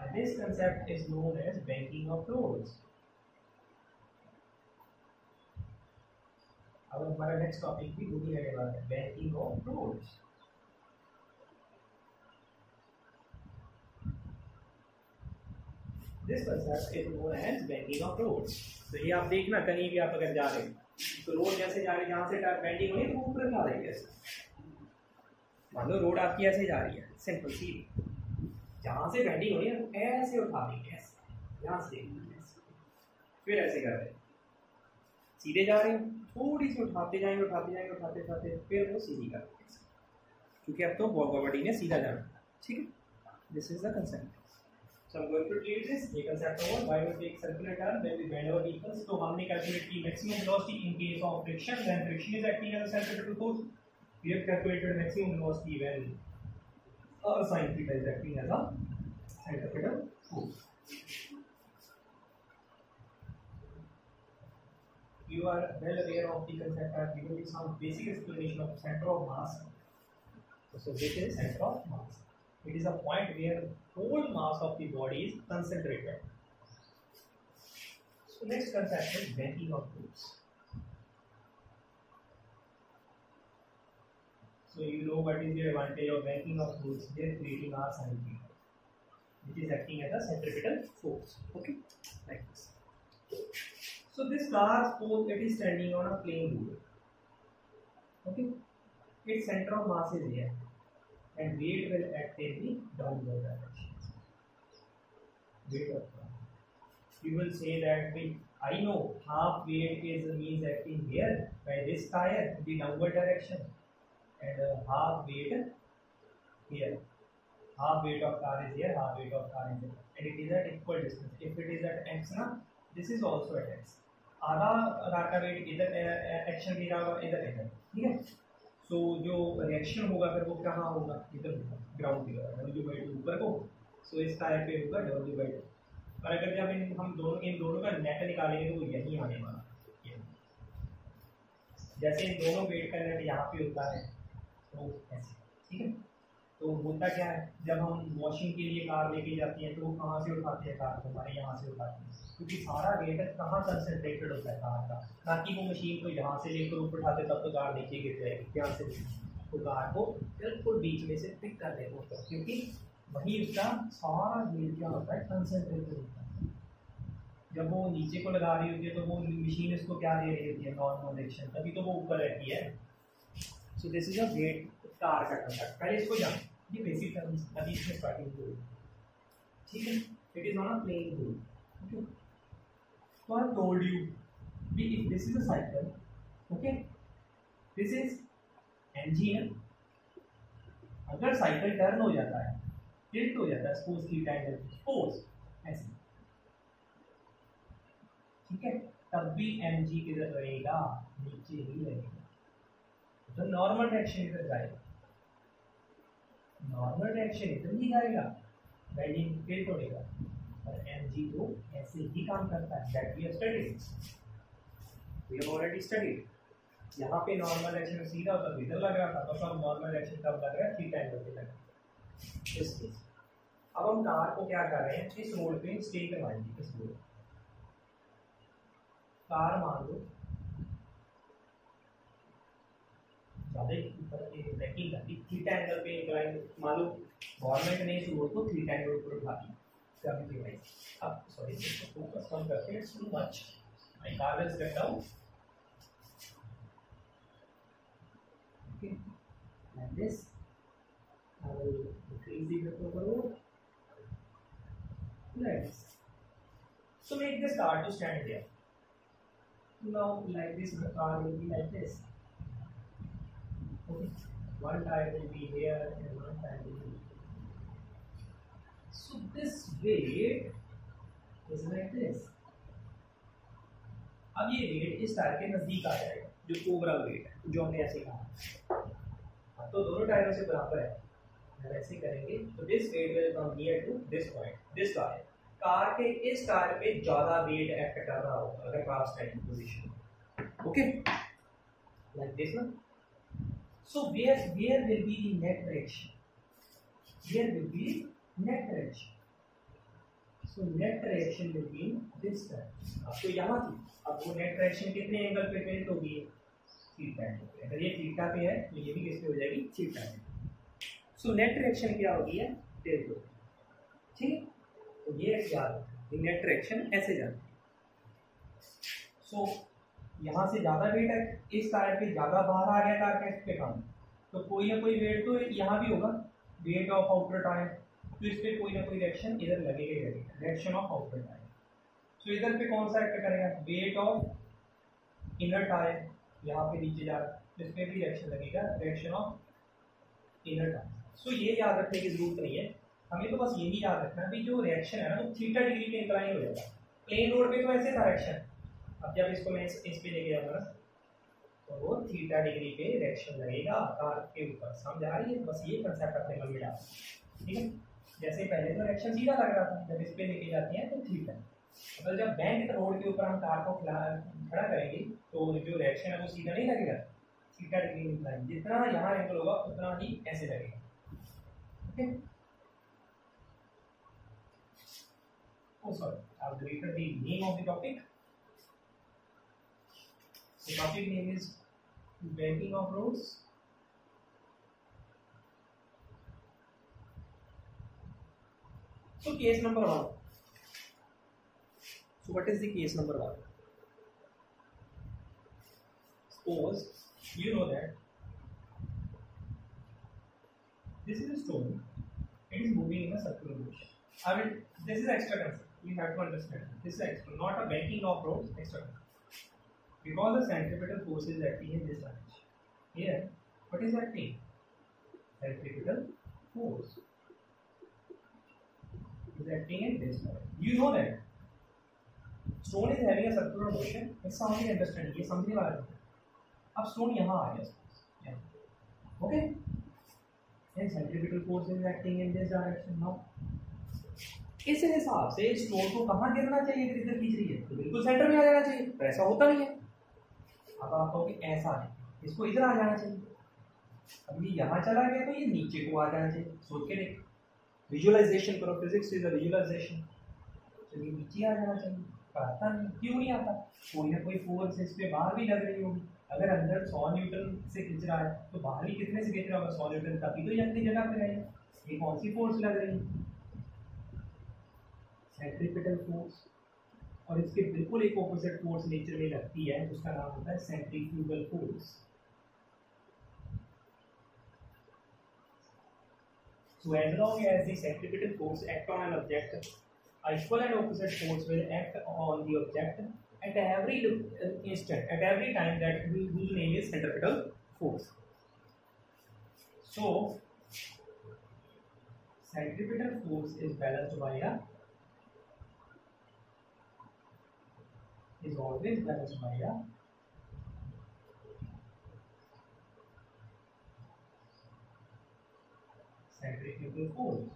And this concept is known as banking of roads. अब हमारा next topic भी वही रहने वाला है, banking of roads. This concept is known as banking of roads. तो ये आप देखना कहीं भी आप अगर जा रहे हैं तो रोड जैसे जा रहे हैं जहाँ से बेंडिंग हो रही है तो ऊपर उठा देंगे ऐसे. मान लो रोड आपकी ऐसे जा रही है सिंपल सी, जहाँ से बेंडिंग हो रही है ऐसे उठा देंगे ऐसे, यहाँ से फिर ऐसे कर रहे हैं, सीधे जा रहे हैं थोड़ी सी उठाते जाएंगे फिर वो सीधी कर देंगे क्योंकि अब तो बॉडी ने सीधा जाना. ठीक है, this is the concept. So I'm going to treat this. ये concept होगा why we take circular turn when we bend our vehicles. तो हमने calculate की maximum velocity in case of friction when friction is acting as a centripetal force. We have calculated maximum velocity when sin theta is acting as a centripetal force. You are well aware of the concept. I have given you some basic explanation of center of mass. So this is center of mass. It is a point where whole mass of the body is concentrated. So next concept is banking of roads. So you know what is the advantage of banking of roads? They are creating R sin theta, which is acting as a centripetal force. Okay, like this. So this car, suppose it is standing on a plane road. Okay, its center of mass is here. And weight will act in the downward direction. Weight of car. You will say that I know half weight is acting here by this tire in the downward direction, and half weight here. Half weight of car is here, half weight of car is here, and it is at equal distance. If it is at x na, this is also at x. आधा car का wait इधर action दे रहा होगा इधर. ठीक है. तो जो रिएक्शन होगा फिर वो कहाँ होगा? इधर होगा, ग्राउंड पे होगा, W/2 ऊपर को. सो इस टायर पे होगा W/2. और अगर जब हम इन दोनों का नेट निकालेंगे तो वो यहीं आने वाला. जैसे इन दोनों वेट का नेट यहाँ पे होता है तो ऐसे. ठीक है. तो होता क्या है, जब हम वॉशिंग के लिए कार लेके जाती हैं तो कहाँ से उठाते हैं कार को? हमारे यहाँ से उठाते हैं, क्योंकि सारा वेट कहाँ कंसंट्रेटेड होता है कार का. ताकि वो मशीन को यहाँ से लेकर ऊपर उठाते तब तो कार नीचे गिर जाएगी. यहाँ से तो कार को बिल्कुल बीच में से पिक कर देते हैं, क्योंकि वही उसका सारा वेट क्या होता है? कंसंट्रेटेड होता है. जब वो नीचे को लगा रही होती है तो वो मशीन इसको क्या दे रही होती है? नॉर्मल एक्शन, तभी तो वो ऊपर रहती है. So this is a weight car का कंसेप्ट. पहले इसको जान, ये बेसिक टर्म्स अभी इसमें स्टार्टिंग हो. ठीक है. It is on a plain road. Okay. So I told you, if this is a cycle, okay, this is engine. अगर साइकिल टर्न हो जाता है, टिल्ट हो जाता है, सपोज थीटा एंगल, सपोज ऐसे. ठीक है. तब भी mg किधर रहेगा? नीचे ही रहेगा. तो नॉर्मल डायरेक्शन इधर जाएगा, नॉर्मल डायरेक्शन इधर ही जाएगा, बेंडिंग टिल्ट होगा. और mg तो ऐसे ही काम करता है. That we have studied, we have already studied. यहाँ पे नॉर्मल डायरेक्शन में सीधा होता तो इधर लग रहा था, बस अब नॉर्मल डायरेक्शन कब लग रहा है? थीटा एंगल पे लग रहा है. इस केस अब हम कार को क्या कर रहे हैं? इस रोड पे स्टे करवाएंगे. इस रोड कार मान लो ज़्यादा थीटा एंगल पे इंक्लाइन, मान लो गवर्नमेंट ने इस रोड को थीटा एंगल पर उठा दी. अब सॉरी फोकस कम करते हैं. Too much. My car will step down. Okay, like this. I will increase the width of the road like this. So make this car to stand here. Now like this, the car will be like this. Okay, one tire will be here and one tire will be here. So this weight is like this. अब ये wait इस tyre के नजदीक आ जाएगा, जो overall wait है, जो हमने ऐसे कहा, तो दोनों टायरों से बराबर है। अगर ऐसे करेंगे तो this weight will come near to this point, this tyre. Car के इस टायर पे ज्यादा वेट एक्ट कर रहा होगा अगर car standing position. Okay, like this ना। So where will be the net direction? Here will be net direction. So net direction will be in this direction. अब तो यहाँ थी, अब वो net direction कितने एंगल पे टिल्ट होगी? थीटा पे। अगर ये थीटा पे है तो ये भी किस पे हो जाएगी? थीटा पे। So net direction क्या होगी है? टिल्ट होगी। ठीक है? तो ये याद रखना, net direction ऐसे जाती है। So यहाँ से ज़्यादा वेट है, इस टायर पे ज़्यादा बाहर आ गया कार के पे कम, तो कोई ना कोई वेट तो यहाँ भी होगा, वेट ऑफ आउटर टायर। तो इस पे कोई ना कोई रिएक्शन इधर लगेगा ही लगेगा, रिएक्शन ऑफ आउटर टायर। सो इधर पे कौन सा एक्ट करेगा? वेट ऑफ इनर टायर, यहाँ पे नीचे जा रहा है, तो इस पे भी रिएक्शन लगेगा, रिएक्शन ऑफ इनर टायर। सो ये याद रखने की जरूरत नहीं है, हमें तो बस ये भी याद रखना है कि जो रिएक्शन है ना वो थीटा डिग्री पे इंक्लाइन हो जाएगा। प्लेन रोड पे तो ऐसे था रिएक्शन, अब जब इसको मैं इस पे लेके जाऊंगा ना तो वो थीटा डिग्री पे रिएक्शन लगेगा कार के ऊपर। समझ आ रही है? बस ये कंसेप्ट अपने मन में डाल, ठीक है। जैसे पहले तो रिएक्शन सीधा लग रहा था, जब इस पे लेके जाते हैं तो थीटा। मतलब जब बैंक रोड के ऊपर हम कार को खड़ा करेंगे तो जो रिएक्शन है वो सीधा नहीं लगेगा, थीटा डिग्री इंक्लाइन। जितना यहाँ एंगल होगा उतना ही ऐसे लगेगा। Okay, oh sorry, I've deleted the name of the topic. The topic name is banking of roads. So case number 1. So what is the case number 1? Suppose you know that this is a stone, it is moving in a circular motion. I mean, this is extra concept. You have to understand. This is extra, not a banking of roads, extra concept. Because the centripetal force is acting in this direction. Here, what is acting? Centripetal force is acting in this direction. You know that stone is having a circular motion. It's only understanding. ये समझने वाला है. अब stone यहाँ आ गया. Okay. And centripetal force is acting in this direction now. इस हिसाब से स्टोन को कहाँ गिरना चाहिए? अगर इधर खींच रही है तो बिल्कुल सेंटर में आ जाना चाहिए, पर ऐसा होता नहीं है। अब आप कहोगे ऐसा है, इसको इधर आ जाना चाहिए। अब ये यहाँ चला गया तो ये नीचे को आ जाना चाहिए। सोच के देख, विजुअलाइजेशन करो, फिजिक्स इज अ विजुअलाइजेशन। तो ये नीचे आ जाना चाहिए, पर आता नहीं। क्यों नहीं आता? कोई ना कोई फोर्स इस पे बाहर भी लग रही होगी। अगर अंदर 100 न्यूटन से खींच रहा है तो बाहर भी कितने से खींच रहा होगा? 100 न्यूटन, तभी तो ये अपनी जगह पे रहेगा। ये कौन सी फोर्स लग रही है? Centripetal force. और इसके बिल्कुल एक ऑपोजिट फोर्स नेचर में लगती है, उसका नाम होता है centrifugal force. So as long as the centripetal force act on an object, equal and opposite force will act on the object at every instant, at every time, that whose name is centripetal force. So centripetal force is balanced by a is always balanced by a centrifugal force.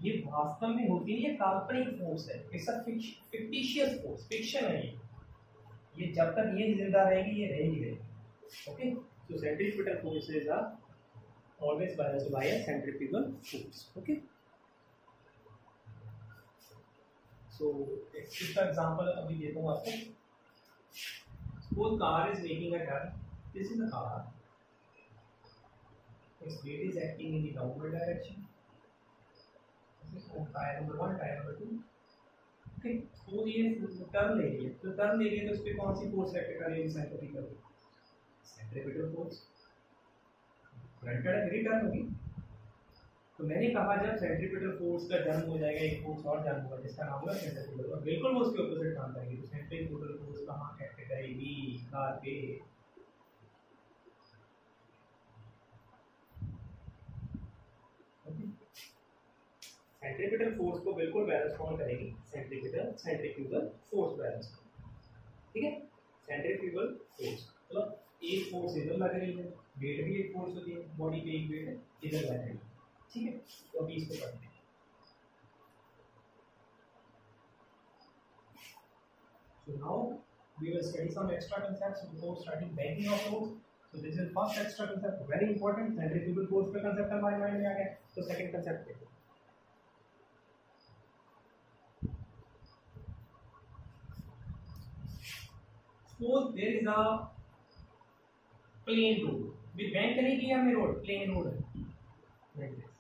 ये वास्तव में होती नहीं है, काल्पनिक force है। It's a fictitious force, fiction है ये जब तक ये जिंदा रहेगी ये रहेगी। Okay, so centripetal forces are always balanced by a centrifugal force. Okay, so इसका एग्जांपल अभी देता हूँ आपको। Suppose car is making a turn, this is a car, its weight is acting in the downward direction. Tire number 1, tire number 2, okay, suppose ये turn ले रही है, तो टर्न ले रही है तो उस पर कौन सी फोर्स एक्ट कर रही है? Centripetal force. फ्रंट है मेरी टर्न होगी। तो मैंने कहा जब सेंट्रीपिटल फोर्स का जन्म हो जाएगा, एक फोर्स और जन्म होगा जिसका नाम होगा सेंट्रीपिटल, और बिल्कुल वो उसके ऑपोजिट काम करेगी। तो सेंट्रीपिटल फोर्स कहाँ एक्ट करेगी? कार पे। सेंट्रीपिटल फोर्स को बिल्कुल बैलेंस कौन करेगी? Centrifugal force balance. ठीक है, सेंट्रीफ्यूगल फोर्स मतलब एक फोर्स इधर लग रही है, वेट भी एक फोर्स होती है, बॉडी पे एक वेट है इधर लग रही है। ठीक है, तो अभी इसको पढ़ते हैं। So now we will study some extra concepts before starting banking of force. So this is first extra concept, very important. Centrifugal force का concept हमारे mind में आ गया। तो second concept देखो। Suppose there is a plain road. We bank नहीं किया हमने road, plain road है। Like this.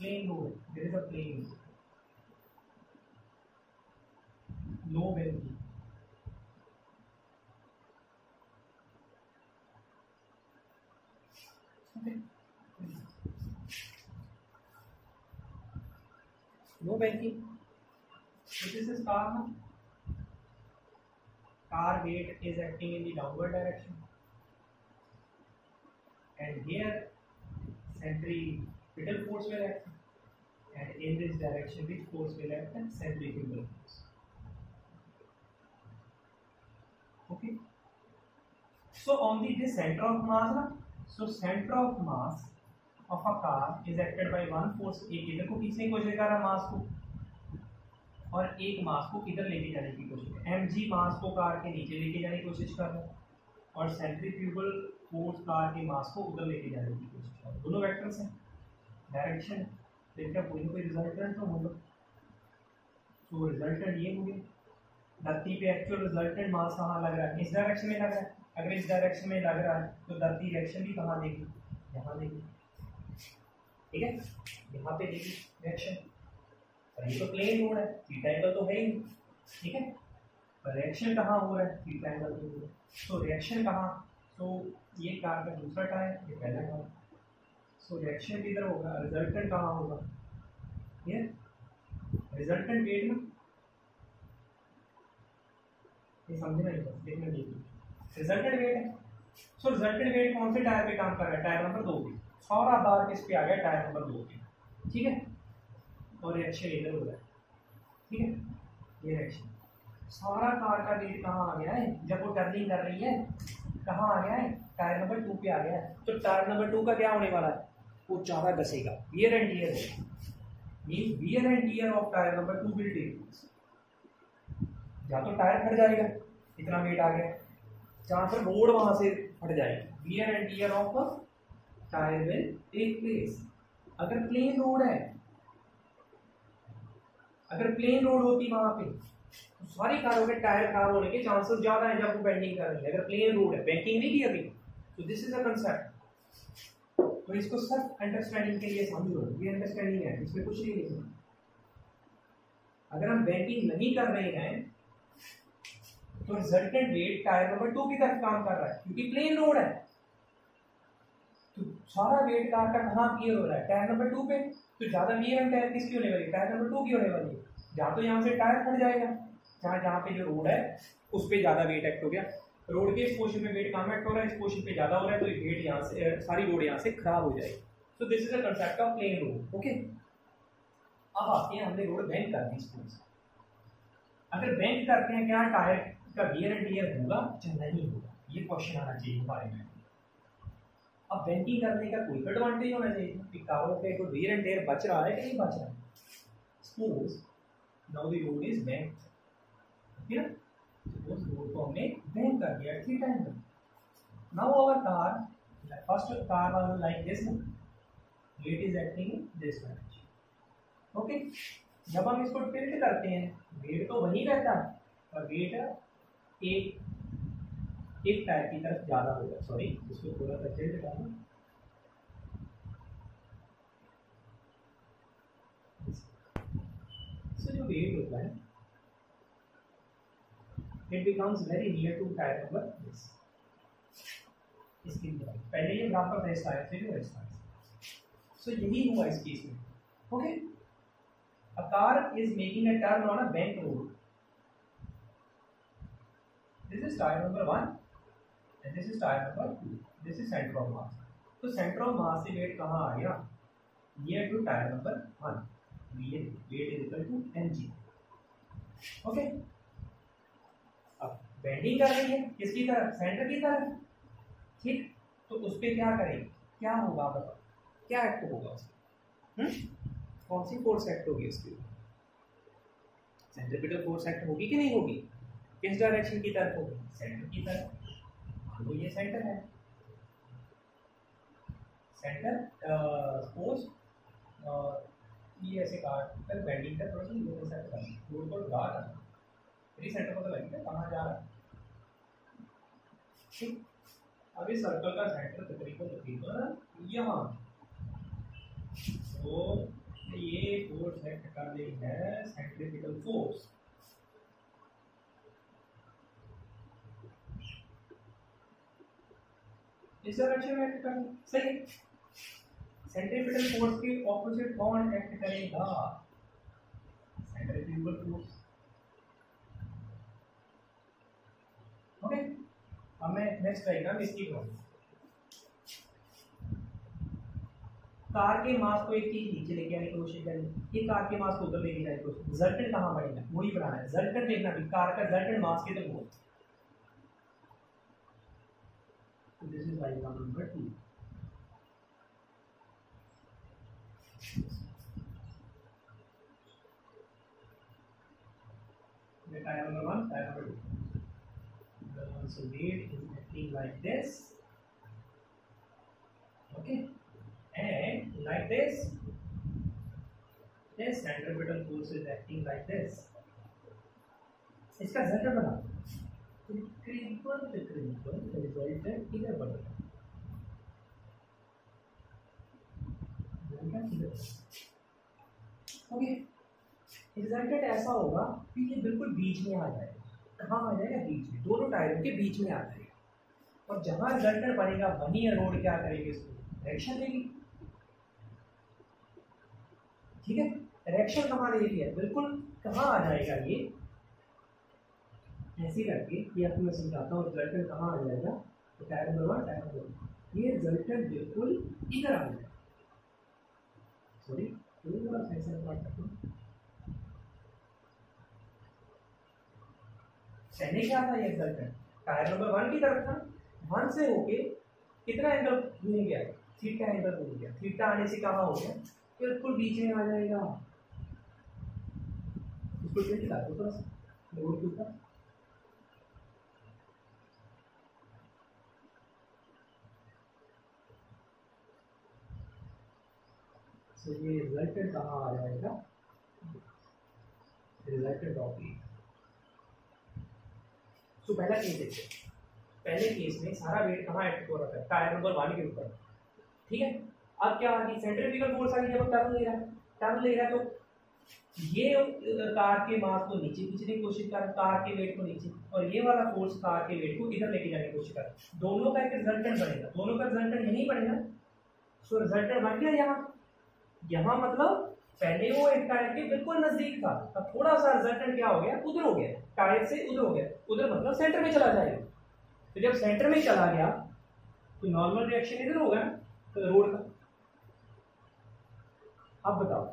Plain road. There is a plain road. No banking. No banking. So this is car. Car weight is acting in the downward direction, and here centripetal force will act, and in this direction which force will act? Centrifugal force. Okay. So on this center of mass ना, so center of mass of a car is acted by one force। एक इधर को खींचने की कोशिश कर रहा है मास को, और एक मास को इधर लेके जाने की कोशिश कर, mg मास को कार के नीचे लेके जाने की कोशिश कर रहा है, और सेंट्रीफ्यूगल फोर्स कार के मास को उधर लेके जाने की कोशिश कर रहा है। दोनों वेक्टर्स हैं, डायरेक्शन है, देखिए कोई ना कोई रिजल्टेंट तो होगा। तो रिजल्टेंट ये होंगे, धरती पे एक्चुअल रिजल्टेंट मास कहाँ लग रहा है? इस डायरेक्शन में लग रहा है। अगर इस डायरेक्शन में लग रहा है तो धरती डायरेक्शन भी कहाँ देगी? यहाँ देगी। ठीक है, यहाँ पे देगी डायरेक्शन। और ये तो प्लेन रोड है, थीटा एंगल तो है ही। ठीक है, पर रिएक्शन कहाँ हो रहा है? थीटा एंगल तो हो रहा है। तो रिएक्शन कहाँ? तो ये कार का दूसरा टायर, ये पहला टायर। सो रिएक्शन किधर होगा? रिजल्टेंट कहाँ होगा? ये रिजल्टेंट वेट ना, ये समझना ही बस, देखना देखिए रिजल्टेंट वेट है। सो रिजल्टेंट वेट कौन से टायर पे काम कर रहा है? टायर नंबर 2 पे। सारा बार किस पे आ गया? टायर नंबर 2 पे। ठीक है, और रिएक्शन इधर हो रहा है। ठीक है, ये रिएक्शन सारा कार का वेट कहाँ आ गया है? जब वो टर्निंग कर रही है कहाँ आ गया है? टायर नंबर 2 पे आ गया है। तो टायर नंबर 2 का क्या होने वाला है? वो ज़्यादा घसेगा, वियर एंड टियर होगा। Means wear and tear of tyre number 2 will take place. या तो टायर फट जाएगा, इतना वेट आ गया, जहाँ पर रोड वहां से फट जाएगी। Wear and tear of tyre will take place. अगर प्लेन रोड है, अगर प्लेन रोड होती वहां पे तो सारी कारों के टायर खराब होने के चांसेस ज्यादा है जब वो बेंडिंग कर रही है। अगर प्लेन रोड है, बैंकिंग नहीं की अभी, तो दिस इज अ कंसेप्ट। तो इसको सिर्फ अंडरस्टैंडिंग के लिए समझो, ये अंडरस्टैंडिंग है, इसमें कुछ नहीं लिखना। अगर हम बैंकिंग नहीं कर रहे हैं तो रिजल्टेंट वेट टायर नंबर 2 की तरफ काम कर रहा है, क्योंकि प्लेन रोड है। तो सारा वेट कार का कहाँ क्लियर हो रहा है? टायर नंबर 2 पे। तो ज्यादा वियर एंड टायर किसकी होने वाली है? टायर नंबर 2 की होने वाली है। जहाँ तो यहाँ से टायर फट जाएगा, जहाँ जहाँ पे जो रोड है उस पर ज्यादा वेट एक्ट हो गया। रोड के इस पोर्शन में वेट कम एक्ट हो रहा है, इस पोर्शन पे ज्यादा हो रहा है, तो वेट यहाँ से सारी रोड यहाँ से खराब हो जाएगी। सो this is a concept of plain road. Okay, अब आते हैं, हमने रोड बैंक कर दी स्कूल से। अगर बैंक करते हैं, क्या टायर का वियर एंड टियर होगा या नहीं होगा? ये क्वेश्चन आना चाहिए हमारे में। अब बैंकिंग करने का कोई एडवांटेज होना चाहिए कि कारों पे कोई वियर एंड टियर बच रहा है कि नहीं बच रहा है। Suppose now the road is bank, ठीक है, सपोज रोड को हमने बैंक कर दिया theta angle. Now our car, first car was like this, weight is acting in this direction. Okay, जब हम इसको टिल्ट करते हैं, वेट तो वही रहता है, और वेट एक टायर की तरफ ज्यादा होगा। सॉरी, इसको थोड़ा सा टिल्ट करना। जो वेट होता है it becomes very near to tyre number this. इसकी पहले ये ग्राफ पर रेस्ट आया फिर रेस्ट आया। सो यही हुआ इस केस में। Okay, a car is making a turn on a bank road. This is tyre number 1 and this is tyre number 2। This is centre of mass. तो सेंटर ऑफ मास से weight कहाँ आ गया? Near to tyre number 1। Weight is equal to mg। Okay, अब bending कर रही है किसकी तरफ? सेंटर की तरफ। ठीक, तो उस पर क्या करेंगे? क्या होगा बताओ, क्या एक्ट होगा उसमें? कौन सी फोर्स एक्ट होगी उसके ऊपर? सेंट्रीपिटल फोर्स एक्ट होगी कि नहीं होगी? किस डायरेक्शन की तरफ होगी? सेंटर की तरफ। तो ये सेंटर है, सेंटर फोर्स ये ऐसे काट बेंडिंग का थोड़ा सा ये सेट करना, रोड को गा करना, मेरी सेंटर पता लगेगा कहाँ जा रहा है। ठीक, अब इस सर्कल का सेंटर तकरीबन यहाँ। तो ये फोर्स एक्ट कर रही है सेंट्रीपिटल फोर्स। इस डायरेक्शन में एक्ट कर सही। सेंट्रीपिटल फोर्स के ऑपोजिट कौन एक्ट करेगा? Centrifugal force. ओके, अब मैं नेक्स्ट डायग्राम इसकी बनाऊंगा। कार के मास को एक चीज नीचे लेके आने की कोशिश करेंगे, ये कार के मास को उधर लेके जाने की कोशिश। रिजल्टेंट कहाँ बनेगा वही बनाना है। रिजल्टेंट देखना भी, कार का रिजल्टेंट मास कितना हो। This is diagram number 2। Tire number 1, tire number 2. So weight is acting like this, okay, and like this. This centripetal force is acting like this. इसका रिजल्ट बना तकरीबन रिजल्ट किधर बनेगा? ओके, रिजल्टेंट ऐसा होगा कि ये बिल्कुल बीच में आ जाएगा। कहाँ आ जाएगा? बीच में, दोनों टायरों के बीच में आ जाएगा। और जहाँ रिजल्टेंट बनेगा वहीं रोड क्या करेगी? इसको डायरेक्शन देगी। ठीक है, डायरेक्शन कहाँ देगी है? बिल्कुल कहाँ आ जाएगा? ये ऐसे करके ये आपको मैं समझाता हूँ। रिजल्टेंट कहाँ आ जाएगा? तो टायर नंबर 1, टायर नंबर 2, ये रिजल्टेंट बिल्कुल इधर आ जाएगा। सॉरी, पहले क्या था? ये रिजल्टेंट टायर नंबर 1 की तरफ था। 1 से होके कितना एंगल घूम गया? थीटा एंगल घूम गया। थीटा आने से कहाँ हो गया? बिल्कुल बीच में आ जाएगा। इसको क्या दिखा दो थोड़ा सा रोड के ऊपर। तो ये रिजल्टेंट कहाँ आ जाएगा? रिजल्टेंट ऑफ ये। तो पहला केस देखिए, पहले केस में सारा वेट कहाँ एक्ट हो रहा था? टायर नंबर 1 के ऊपर। ठीक है, अब क्या आ गई? सेंट्रीफ्यूगल फोर्स आ गई। जब टर्न ले रहा है, टर्न ले रहा है तो ये कार के मास को नीचे खींचने की कोशिश कर, कार के वेट को नीचे, और ये वाला फोर्स कार के वेट को इधर लेके जाने की कोशिश कर। दोनों का एक रिजल्टेंट बनेगा। दोनों का रिजल्टेंट यही बनेगा। सो रिजल्टेंट बन गया यहाँ। यहाँ मतलब पहले वो एक टायर के बिल्कुल नजदीक था, अब थोड़ा सा रिजल्टेंट क्या हो गया? उधर हो गया, टायर से उधर हो गया। उधर मतलब सेंटर में चला जाएगा। तो जब सेंटर में चला गया तो नॉर्मल रिएक्शन इधर होगा तो रोड का। अब बताओ,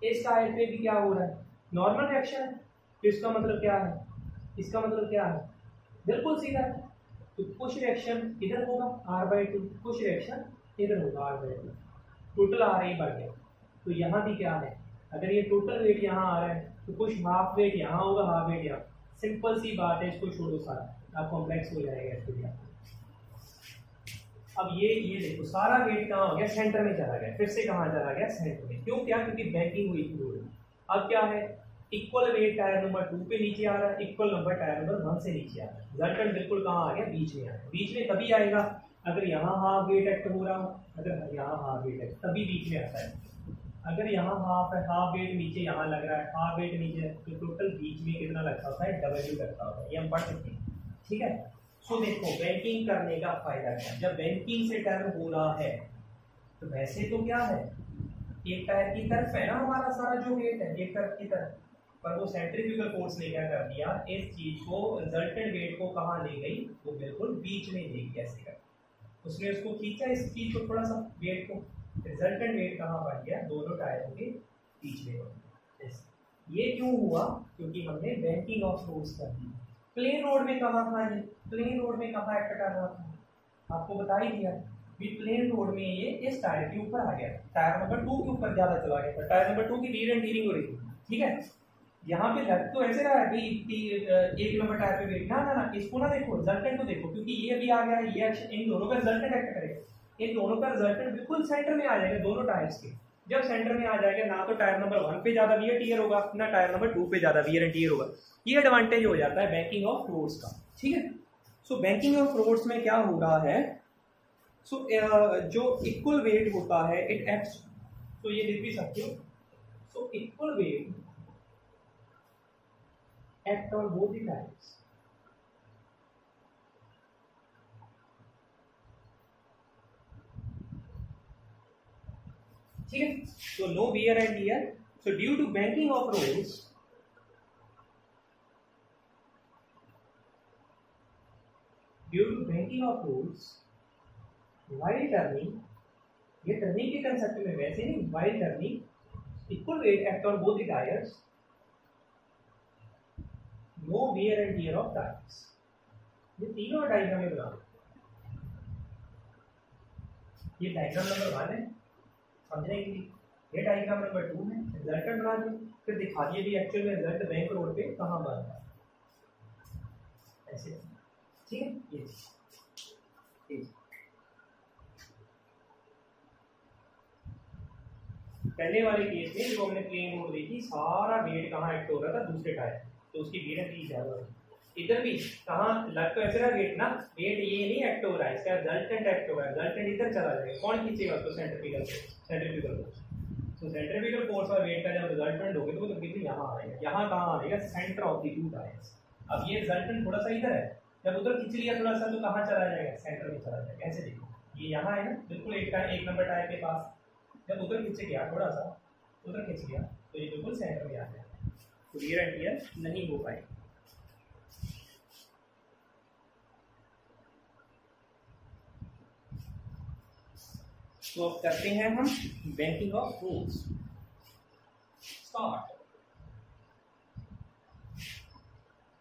इस टायर पे भी क्या हो रहा है? नॉर्मल रिएक्शन है। तो इसका मतलब क्या है? इसका मतलब क्या है? बिल्कुल सीधा है। तो कुछ रिएक्शन इधर होगा r/2, कुछ रिएक्शन इधर होगा r/2। टोटल r ही बढ़ गया। तो यहाँ भी क्या है? अगर ये टोटल वेट यहाँ आ रहा है तो कुछ हाफ वेट यहाँ होगा, हाफ वेट यहाँ। सिंपल सी बात है, इसको छोड़ो सारा, आप कॉम्प्लेक्स हो जाएगा इसको। अब ये देखो, सारा वेट कहाँ हो गया? सेंटर में चला गया। फिर से कहाँ चला गया? सेंटर में। क्यों? क्या? क्योंकि बैंकिंग हुई थी रोड। अब क्या है? इक्वल वेट टायर नंबर 2 पे नीचे आ रहा है, इक्वल नंबर टायर नंबर 1 से नीचे आ रहा है। रिजल्टेंट बिल्कुल कहाँ आ गया? बीच में आ गया। बीच में तभी आएगा अगर यहाँ हाफ वेट एक्ट हो रहा हो, अगर यहाँ हाफ वेट एक्ट, तभी बीच में आता है। अगर यहाँ हाफ है, हाफ वेट नीचे यहाँ लग रहा है, हाफ वेट नीचे, तो टोटल बीच में कितना लगता होता है, डबल लगता होता है, ये हम पढ़ सकते हैं। ठीक है, सो देखो बैंकिंग करने का फायदा क्या, जब बैंकिंग से टर्न हो रहा है तो वैसे तो क्या है, एक टायर की तरफ है ना हमारा सारा जो वेट है, एक तरफ की तरफ, पर वो सेंट्रीफ्यूगल फोर्स ने क्या कर दिया, इस चीज को रिजल्टेंट वेट को कहाँ ले गई, वो बिल्कुल बीच में ले गई, ऐसे कर उसने उसको खींचा, इस चीज को थोड़ा सा वेट को, रिजल्टेंट वेट कहाँ बन गया, दोनों टायरों के बीच में बन गया। ये क्यों हुआ, क्योंकि हमने बैंकिंग ऑफ रोड्स कर दी। प्लेन रोड में कहाँ था ये, प्लेन रोड में कहाँ एक्ट कर रहा था, आपको बता ही दिया भी प्लेन रोड में ये इस टायर के ऊपर आ गया, टायर नंबर 2 के ऊपर ज्यादा चला गया था, टायर नंबर 2 की रीर एंड टीयरिंग हो रही थी। ठीक है, यहाँ पे लग तो ऐसे रहा है कि 1 नंबर टायर पे वेट, ना ना ना, इसको ना देखो, रिजल्टेंट को देखो, क्योंकि ये भी आ गया है, ये इन दोनों का रिजल्टेंट एक्ट करेगा, इन दोनों का रिजल्टेंट बिल्कुल सेंटर में आ जाएगा, दोनों टायर्स के। जब सेंटर में आ जाएगा, ना तो टायर नंबर 1 पे ज्यादा वियर टीयर होगा, ना टायर नंबर 2 पे ज्यादा वियर एंड टीयर होगा। ये एडवांटेज हो जाता है बैंकिंग ऑफ रोड्स का। ठीक है, सो बैंकिंग ऑफ रोड्स में क्या हो रहा है, सो जो इक्वल वेट होता है इट एक्ट्स, तो ये लिख भी सकते हो, so equal weight act on both the tyres. ठीक है, so no wear and tear, so due to banking of roads, while turning, ये टर्निंग के कंसेप्ट में वैसे नहीं, while turning equal weight act on both the tires, no wear and tear of tires। ये तीनों diagram में बना, ये डायग्राम नंबर 1 है समझने के लिए, ये डायग्राम नंबर 2 है, रिजल्टेंट बना दिए, फिर दिखा दिए भी एक्चुअल में रिजल्ट बैंक रोड पे कहाँ बन रहा है, ऐसे। ठीक है, ये पहले वाले केस में जो हमने प्लेन रोड देखी, सारा वेट कहाँ एक्ट हो रहा था, दूसरे टायर, तो उसकी वेट भी ज्यादा है। इधर भी कहाँ लग तो ऐसे रहा वेट ना, वेट ये नहीं एक्ट हो रहा है, इसका रिजल्टेंट एक्ट हो रहा है, रिजल्टेंट इधर चला जाएगा, कौन खींचेगा तो सेंट्रीफ्यूगल फोर्स, तो सेंट्रीफ्यूगल फोर्स और वेट का जब रिजल्टेंट होगा तो कितनी यहाँ आएगा, यहाँ कहाँ आएगा, centre of the two tyres. अब ये रिजल्टेंट थोड़ा सा इधर है, जब उधर खींच लिया थोड़ा सा तो कहाँ चला जाएगा, सेंटर में चला जाएगा। ऐसे देखो, ये यहाँ है ना बिल्कुल एक नंबर टायर के पास, जब उधर खींच गया थोड़ा सा, उधर खींच गया तो ये बिल्कुल सेंटर में आ गया, तो वियर एंड टियर नहीं हो पाए। तो अब करते हैं हम banking of roads, start.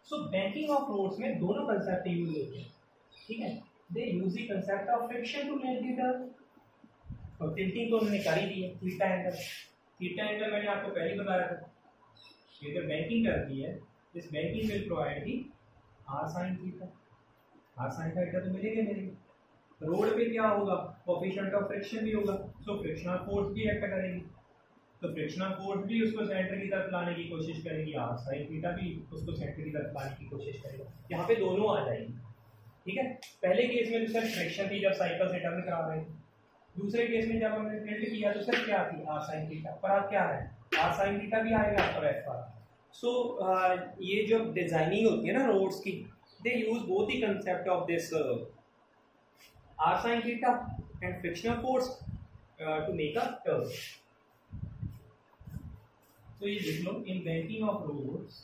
So banking of roads में दोनों कंसेप्ट यूज होते हैं। ठीक है, they use the concept of friction to make the turn, और टिल्टिंग तो उन्होंने कर ही दी है, थीटा एंगल, थीटा एंगल मैंने आपको पहले ही बताया था, ये जब बैंकिंग करती है, this banking will provide the R sine theta, R sine theta तो मिलेगा मेरे। रोड पे क्या होगा, कोएफिशिएंट ऑफ फ्रिक्शन भी होगा, सो फ्रिक्शनल फोर्स भी एक्ट करेगी, तो फ्रिक्शनल फोर्स भी उसको सेंटर की तरफ लाने की कोशिश करेगी, आर साइन थीटा भी उसको सेंटर की तरफ लाने की कोशिश करेगा, यहाँ पे दोनों आ जाएंगे। ठीक है, पहले केस में तो सिर्फ फ्रिक्शन थी जब साइकिल से टर्न करा रहे थे, दूसरे केस में जब हमने टिल्ट किया तो सिर्फ क्या थी, आर साइन थीटा, पर अब क्या है, आर साइन थीटा भी आएगा और एफ आर। सो ये जो डिजाइनिंग होती है ना रोड्स की, they use both the concept of this R sine theta and frictional force to make a turn. तो ये लिख लो, in banking of roads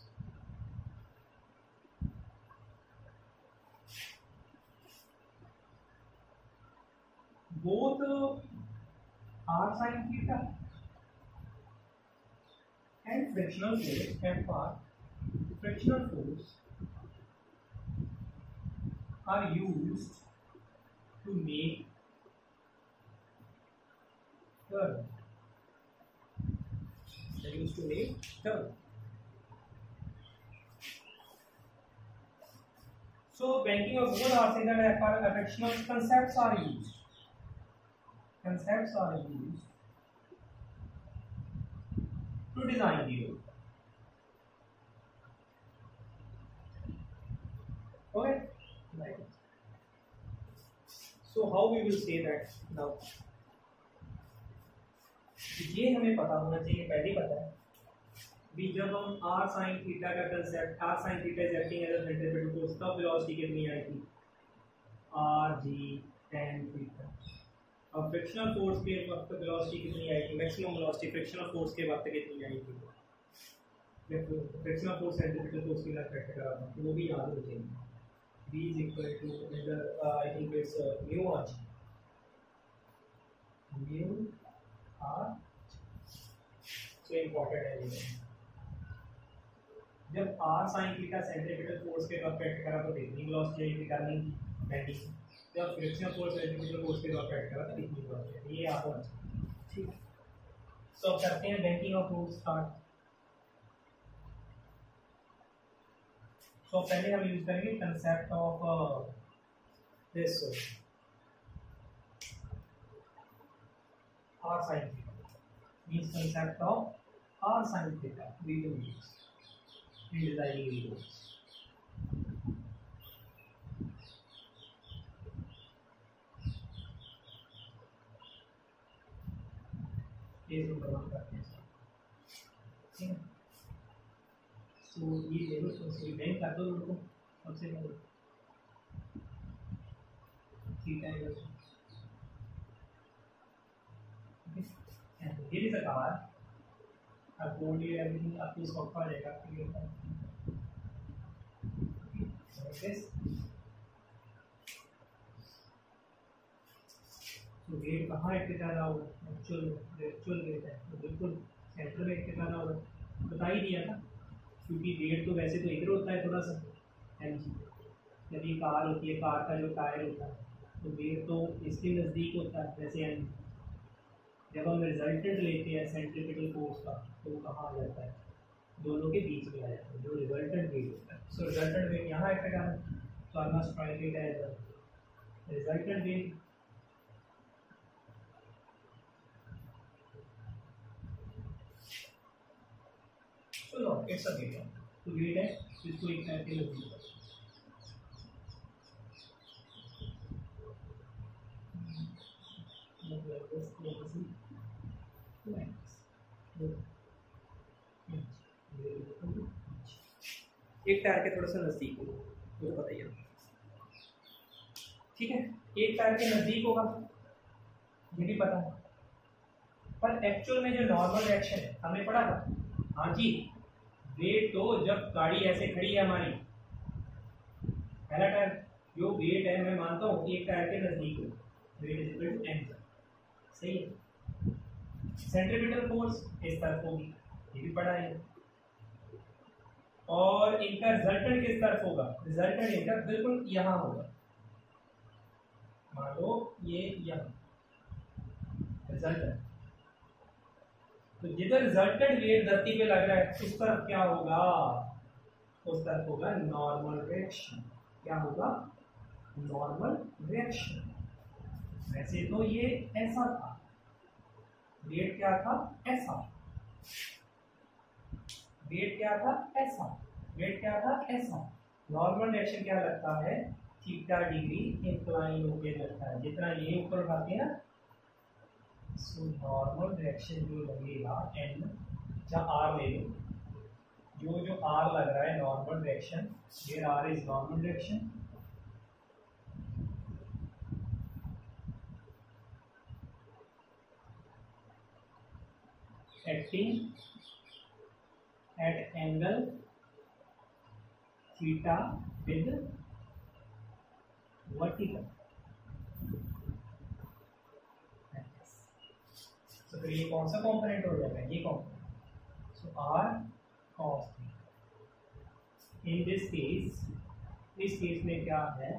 both r sin theta and frictional force Fr, frictional force are used to make turn. They are used to make turn. So banking of both r sin and Fr, frictional concepts are used. Concepts are used to design the road. Okay, right. So how we will say that now? ये हमें पता होना चाहिए, पहले ही पता है भी। जब हम r sin थीटा का concept, r sin theta is acting as a centripetal force, तब वेलोसिटी कितनी आएगी, r g tan थीटा। अब फ्रिक्शनल फोर्स के वक्त वेलोसिटी कितनी आएगी, मैक्सिमम वेलोसिटी फ्रिक्शनल फोर्स के वक्त कितनी आएगी, फ्रिक्शनल फोर्स सेंट्रीपिटल फोर्स के साथ फैक्टर करा था, तो वो भी याद हो जाएगी। v is equal to I think it's mu r g, mu r, so important है ये। जब r sin theta centripetal force के साथ फैक्टर करा तो कितनी वेलोसिटी आएगी, टर्निंग बेंडिंग। जब फ्रिक्शनल फोर्स सेंट्रीपिटल फोर्स के साथ फैक्टर करा तो कितनी वेलोसिटी, ये आपको ठीक है। सो अब करते हैं बैंकिंग ऑफ फोर्स स्टार्ट। तो पहले हम यूज करेंगे concept of this r sin theta, means concept of r sin theta we will use in designing videos. ये जो प्रमाण करते हैं ठीक है। तो ये देखो तो बैंक कर दो उनको सबसे पहले थीटा इक्वल टू, ये भी सकार अब कोड ये एवरीथिंग आपको सॉल्व कर जाएगा क्लियर है। तो वेट कहाँ है कितना रहा होगा, एक्चुअल वेट है तो बिल्कुल सेंटर में कितना रहा होगा बता ही दिया था, क्योंकि वेट तो वैसे तो इधर होता है थोड़ा सा mg, जब ये कार होती है, कार का जो टायर होता है तो वेट तो इसके नज़दीक होता है जैसे mg। जब हम रिजल्टेंट लेते हैं सेंट्रीपिटल फोर्स का तो वो कहाँ आ जाता है, दोनों के बीच में आ जाता है जो रिजल्टेंट वेट होता है। सो रिजल्टेंट वेट यहाँ एक्ट करना, तो I must write it as resultant weight चलो इट्स अ वेट, तो वेट है इसको एक करके लग दिया। एक टायर के थोड़ा सा नजदीक होगा मुझे पता ही है ठीक है, एक टायर के नजदीक होगा ये भी पता है, पर एक्चुअल में जो नॉर्मल रिएक्शन है हमने पढ़ा था। हाँ जी, वेट तो जब गाड़ी ऐसे खड़ी है हमारी, पहला टायर जो वेट है मैं मानता हूँ एक टायर के नजदीक हो, weight is equal to m, सही है। सेंट्रीपिटल फोर्स इस तरफ होगी, ये भी पढ़ा है, और इनका रिजल्टेंट किस तरफ होगा, रिजल्टेंट इनका बिल्कुल यहाँ होगा, मान लो ये यहाँ रिजल्टेंट, तो जिधर रिजल्टेंट वेट धरती पे लग रहा है उस तरफ क्या होगा, उस तरफ होगा नॉर्मल रिएक्शन। क्या होगा, नॉर्मल रिएक्शन। वैसे तो ये ऐसा था, वेट क्या था ऐसा, वेट क्या था ऐसा, वेट क्या था ऐसा। नॉर्मल रिएक्शन क्या लगता है, थीटा डिग्री इंक्लाइन होके लगता है, जितना ये ऊपर उठाते हैं ना। सो नॉर्मल रिएक्शन जो लगेगा n, जहाँ r ले लो, जो r लग रहा है normal reaction, where r is normal reaction, acting at angle theta with vertical। तो फिर ये कौन सा कॉम्पोनेंट हो जाएगा, ये component. So r cos theta in this case, इस केस में क्या है,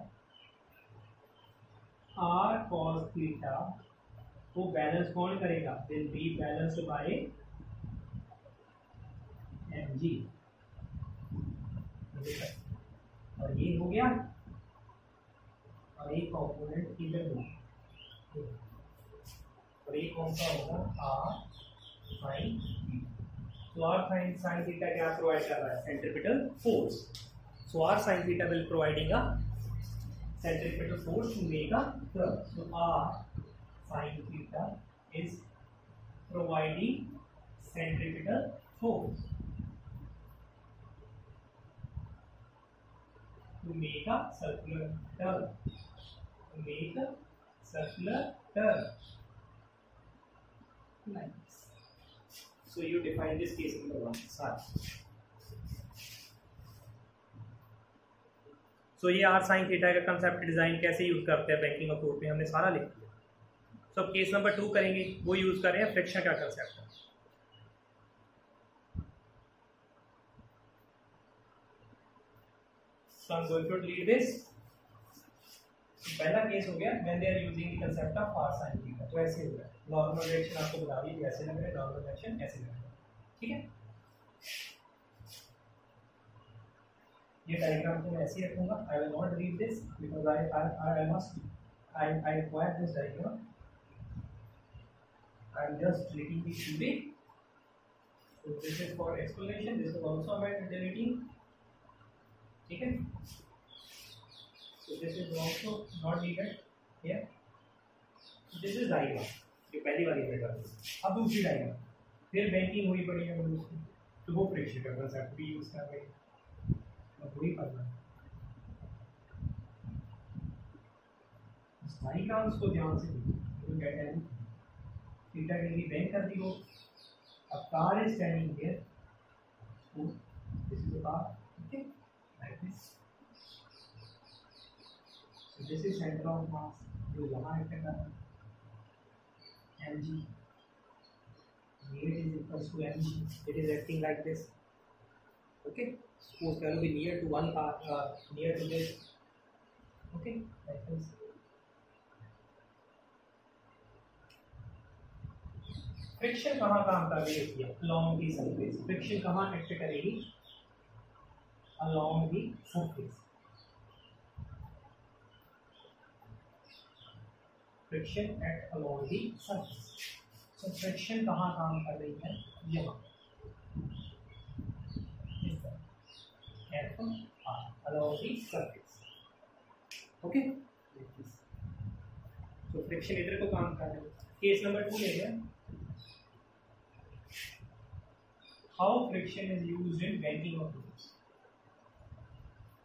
r cos थीटा को बैलेंस कौन करेगा, will be balanced bye mg, और ये हो गया, और एक कॉम्पोनेंट इधर होगा, और एक कौन सा होगा, r sin थीटा। तो r sin थीटा क्या प्रोवाइड कर रहा है, centripetal force. So r sin theta will providing a centripetal force to make a curve. So r sin theta is providing centripetal force to make a circular turn. To make a circular turn. Nice. So you define this case number 1. So ये r sin theta का concept design कैसे use करते हैं banking approach में हमने सारा लिख दिया. So केस नंबर 2 करेंगे, वो यूज कर रहे हैं फ्रिक्शन का concept. So I'm going to read this. पहला केस हो गया when they are using the concept of r sin theta. तो ऐसे हो गया, नॉर्मल डायरेक्शन आपको बता दी ऐसे लग रहा है, नॉर्मल डायरेक्शन ऐसे लग रहा है. ठीक है, ये डायग्राम को मैं ऐसे ही रखूंगा. I will not read this because I require this diagram. I am just deleting the theory. So this is for explanation. This is also about deleting. ठीक है, so this is also not needed here. This is diagram. ये पहली वाली diagram. अब दूसरी diagram, फिर banking हुई पड़ी है उसकी, तो वो फ्रिक्शन का कंसेप्ट भी यूज कर रहे हैं. वही करना है. डायग्राम्स को ध्यान से देखो. तो क्या है, थीटा डिग्री बैंक कर दी हो. अब car is standing here. This is the car. Okay, like this. So this is centre of मास जो यहाँ एक्ट कर रहा है. mg weight is equals to mg. It is acting like this. Okay, suppose can be near to one car, near to this. Okay, like this. Friction कहाँ काम कर रही है? along the surface. फ्रिक्शन कहाँ act करेगी? along the surface. Friction act along the surface. so friction कहाँ काम कर रही है? यहाँ along the surface. Okay, so friction इधर को काम कर रहा है. केस नंबर 2 ले गया. How friction is used in banking of fluids?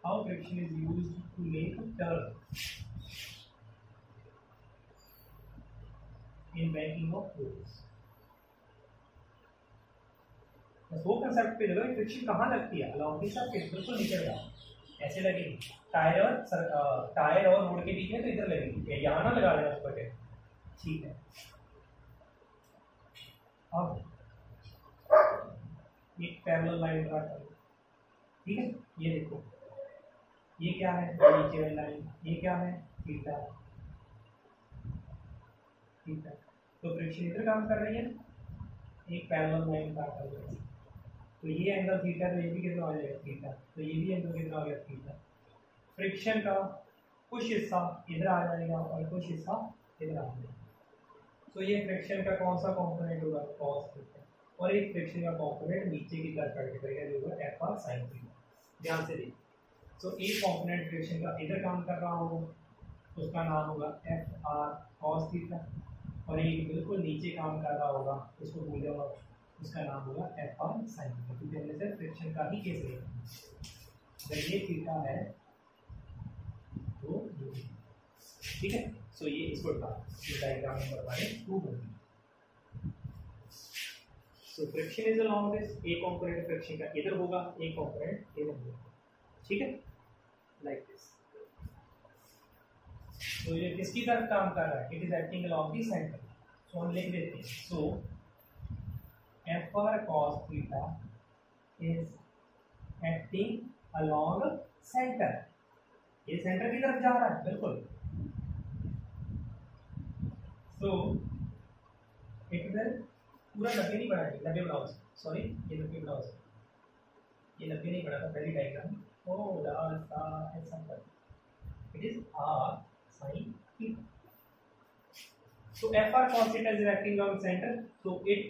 How friction is used to make a turn in banking of fluids? बस वो कंसेप्ट पे देखो, फ्रिक्शन कहाँ लगती है? along the surface. बिल्कुल नीचे लगा, ऐसे लगेगी. टायर और रोड के बीच में तो इधर लगेगी, यहाँ ना लगा लेना ऊपर. ठीक है, अब एक पैरेलल लाइन ड्रा करो. ठीक है, ये देखो, ये क्या है? नीचे वाली लाइन. ये क्या है? थीटा. थीटा. तो फ्रिक्शन इधर काम कर रही है, एक पैरेलल लाइन ड्रा कर रही है. तो ये एंगल थीटा, तो ये भी कितना हो जाएगा? थीटा. तो ये भी एंगल कितना हो गया? थीटा. फ्रिक्शन का कुछ हिस्सा इधर आ जाएगा और कुछ हिस्सा इधर आ जाएगा. तो ये फ्रिक्शन का कौन सा कंपोनेंट होगा? Cos theta. और एक फ्रिक्शन का कंपोनेंट नीचे की तरफ एक्ट करेगा जो होगा एफ आर साइन थीटा. ध्यान से देखिए. सो एक कंपोनेंट फ्रिक्शन का इधर काम कर रहा होगा, उसका नाम होगा एफ आर कॉस थीटा. और एक बिल्कुल नीचे काम कर रहा होगा, उसको भूल जाओ, उसका नाम होगा एफ आर साइन थीटा. क्योंकि हमने सिर्फ फ्रिक्शन का ही केस लिया. अगर ये थीटा है तो ठीक है. सो ये इसको डायग्राम नंबर 2 होगी. So friction is along this. एक component friction का इधर होगा, एक component इधर होगा. ठीक है, like this. तो ये किसकी तरफ काम कर रहा है? It is acting along the center. So हम लिख देते हैं. So FR cos theta is acting along center. ये center की तरफ जा रहा है बिल्कुल. So it will पूरा 90 नहीं बनाएंगे, 90 बनाओ. सॉरी, ये 90 बनाओ. ये 90 नहीं बना था पहली diagram. It is r sin theta. So Fr cos theta is acting on center, so it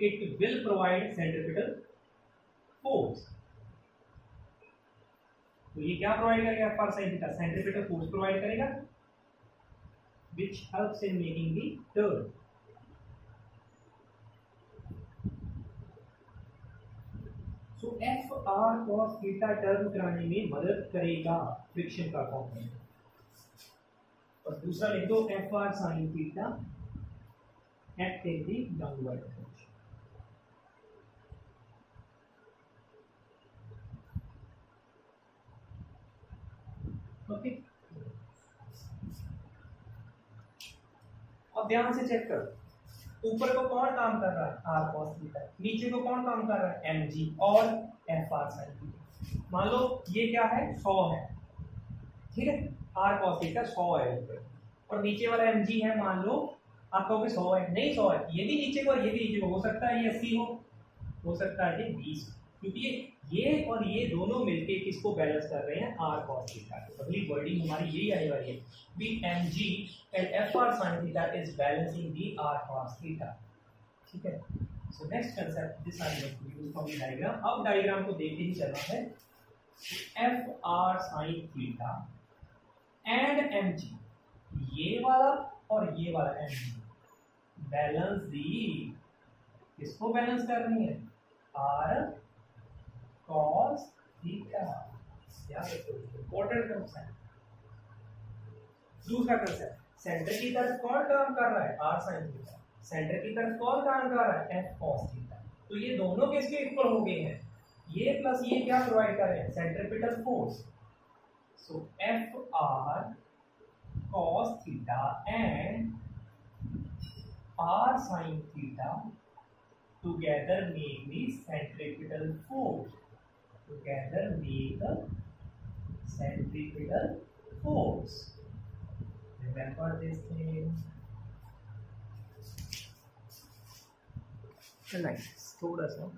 will provide centripetal force. तो ये क्या प्रोवाइड करेगा? Fr sin theta centripetal force provide करेगा, which helps in making the turn. R cos theta term कराने में मदद करेगा friction का कॉम्पोनेंट, और दूसरा लिख दो F R sine theta act in the downward direction. Okay, अब ध्यान से चेक करो, ऊपर को कौन काम कर रहा है, आर कॉस थीटा, नीचे को कौन काम कर रहा है, एम जी और एफ आर साइन थीटा। मान लो ये क्या है, 100 है, ठीक है, आर कॉस थीटा 100 है ऊपर, और नीचे वाला एम जी है, मान लो आप कहोगे 100 है, नहीं 100 है, ये भी नीचे को ये भी नीचे को, हो सकता है ये 80 हो सकता है ये 20, क्योंकि ये और ये दोनों मिलके किसको बैलेंस कर रहे हैं, आर कॉस थीटा। अगली वर्डिंग हमारी यही आने वाली है, B M G and F R sine theta is balancing the R cos theta, ठीक है। So next concept this I am going to use from the diagram. अब डायग्राम को देख के ही चलना है, F R sine theta and M G, ये वाला और ये वाला एम जी बैलेंस दी, किसको बैलेंस कर रही है, आर कॉस थीटा, याद रखो इंपॉर्टेंट कंसेप्ट। दूसरा कंसेप्ट, सेंटर की तरफ कौन काम कर रहा है, आर साइन थीटा, सेंटर की तरफ कौन काम कर रहा है, एफ कॉस थीटा, तो ये दोनों किसके इक्वल हो गए हैं, ये प्लस ये क्या प्रोवाइड कर रहे हैं, centripetal force. So F R cos theta and R sine theta together make the centripetal force, together make the centripetal force, remember this thing। nice, थोड़ा सा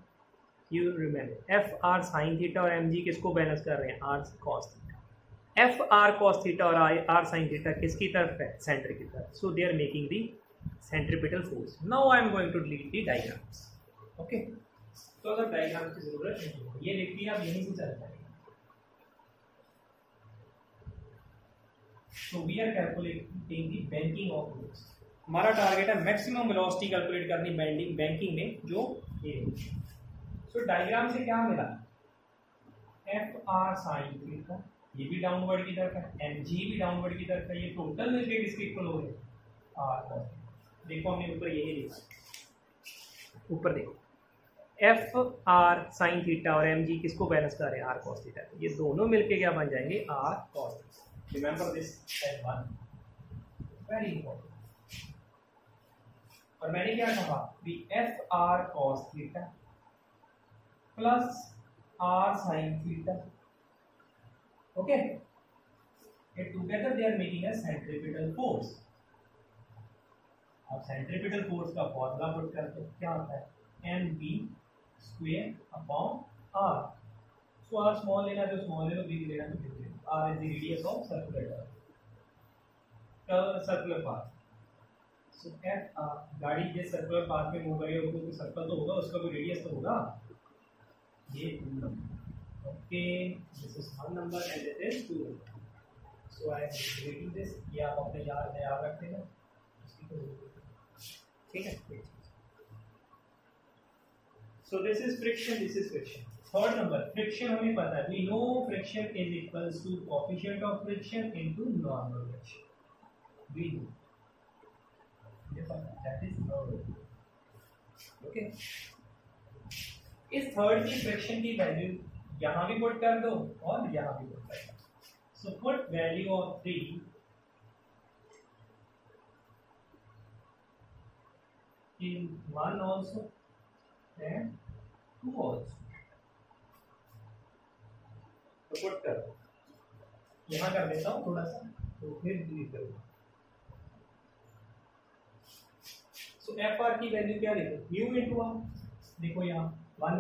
you remember F R sine theta और M G किसको balance कर रहे हैं, R cos theta, F R cos theta और R sine theta किसकी तरफ है, सेंटर की तरफ, so they are making the centripetal force. Now I am going to delete the diagrams, okay. तो अगर डायग्राम की जरूरत नहीं है, ये लिख दिया, आप यहीं से चल जाएंगे। तो we are calculating the banking of force, हमारा टारगेट है मैक्सिमम वेलोसिटी कैलकुलेट करनी बैंकिंग में, जो ये। सो डायग्राम से क्या मिला, एफ आर साइन थीटा, ये भी डाउनवर्ड की तरफ है, एम जी भी डाउनवर्ड की तरफ है, ये टोटल मिलकर किसके इक्वल हो गए, आर कॉस। देखो हमने ऊपर यही लिखा, ऊपर देखो एफ आर साइन थीटा और एम जी किसको बैलेंस कर रहे हैं, आर कॉस थीटा, ये दोनों मिलके क्या बन जाएंगे, R cos theta. Remember this as one, very important. और मैंने क्या कहा, the F R cos theta plus R sine theta, okay, together they are making a centripetal force. अब सेंट्रीपिटल फोर्स का फॉर्मूला पुट करते हैं, क्या होता है, M V square upon R. So R small लेना तो स्मॉल ले लो, बी लेना तो बिग ले लो। R is the radius of circular path. So F R, गाड़ी जिस सर्कुलर पाथ में मूव करेगी उसको सर्कल तो होगा, उसका कोई रेडियस तो होगा, ये 2 number, okay, this is 1 number and this is 2 number. So I am deleting this, ये आप अपने याद रखते हैं, ठीक है। So this is friction, this is friction। Third number, friction हमें पता है, we know friction is equals to coefficient of friction into normal friction, we know, ये पता है, that is normal, okay। इस थर्ड की फ्रिक्शन की वैल्यू यहाँ भी पुट कर दो और यहाँ भी पुट कर दो। So put value of 3 in 1 also and 2 also, तो पुट करो, यहाँ कर देता हूँ थोड़ा सा, तो फिर डिलीट करूँगा। सो एफ आर की वैल्यू क्या लिखो, म्यू इंटू आर, देखो यहाँ 1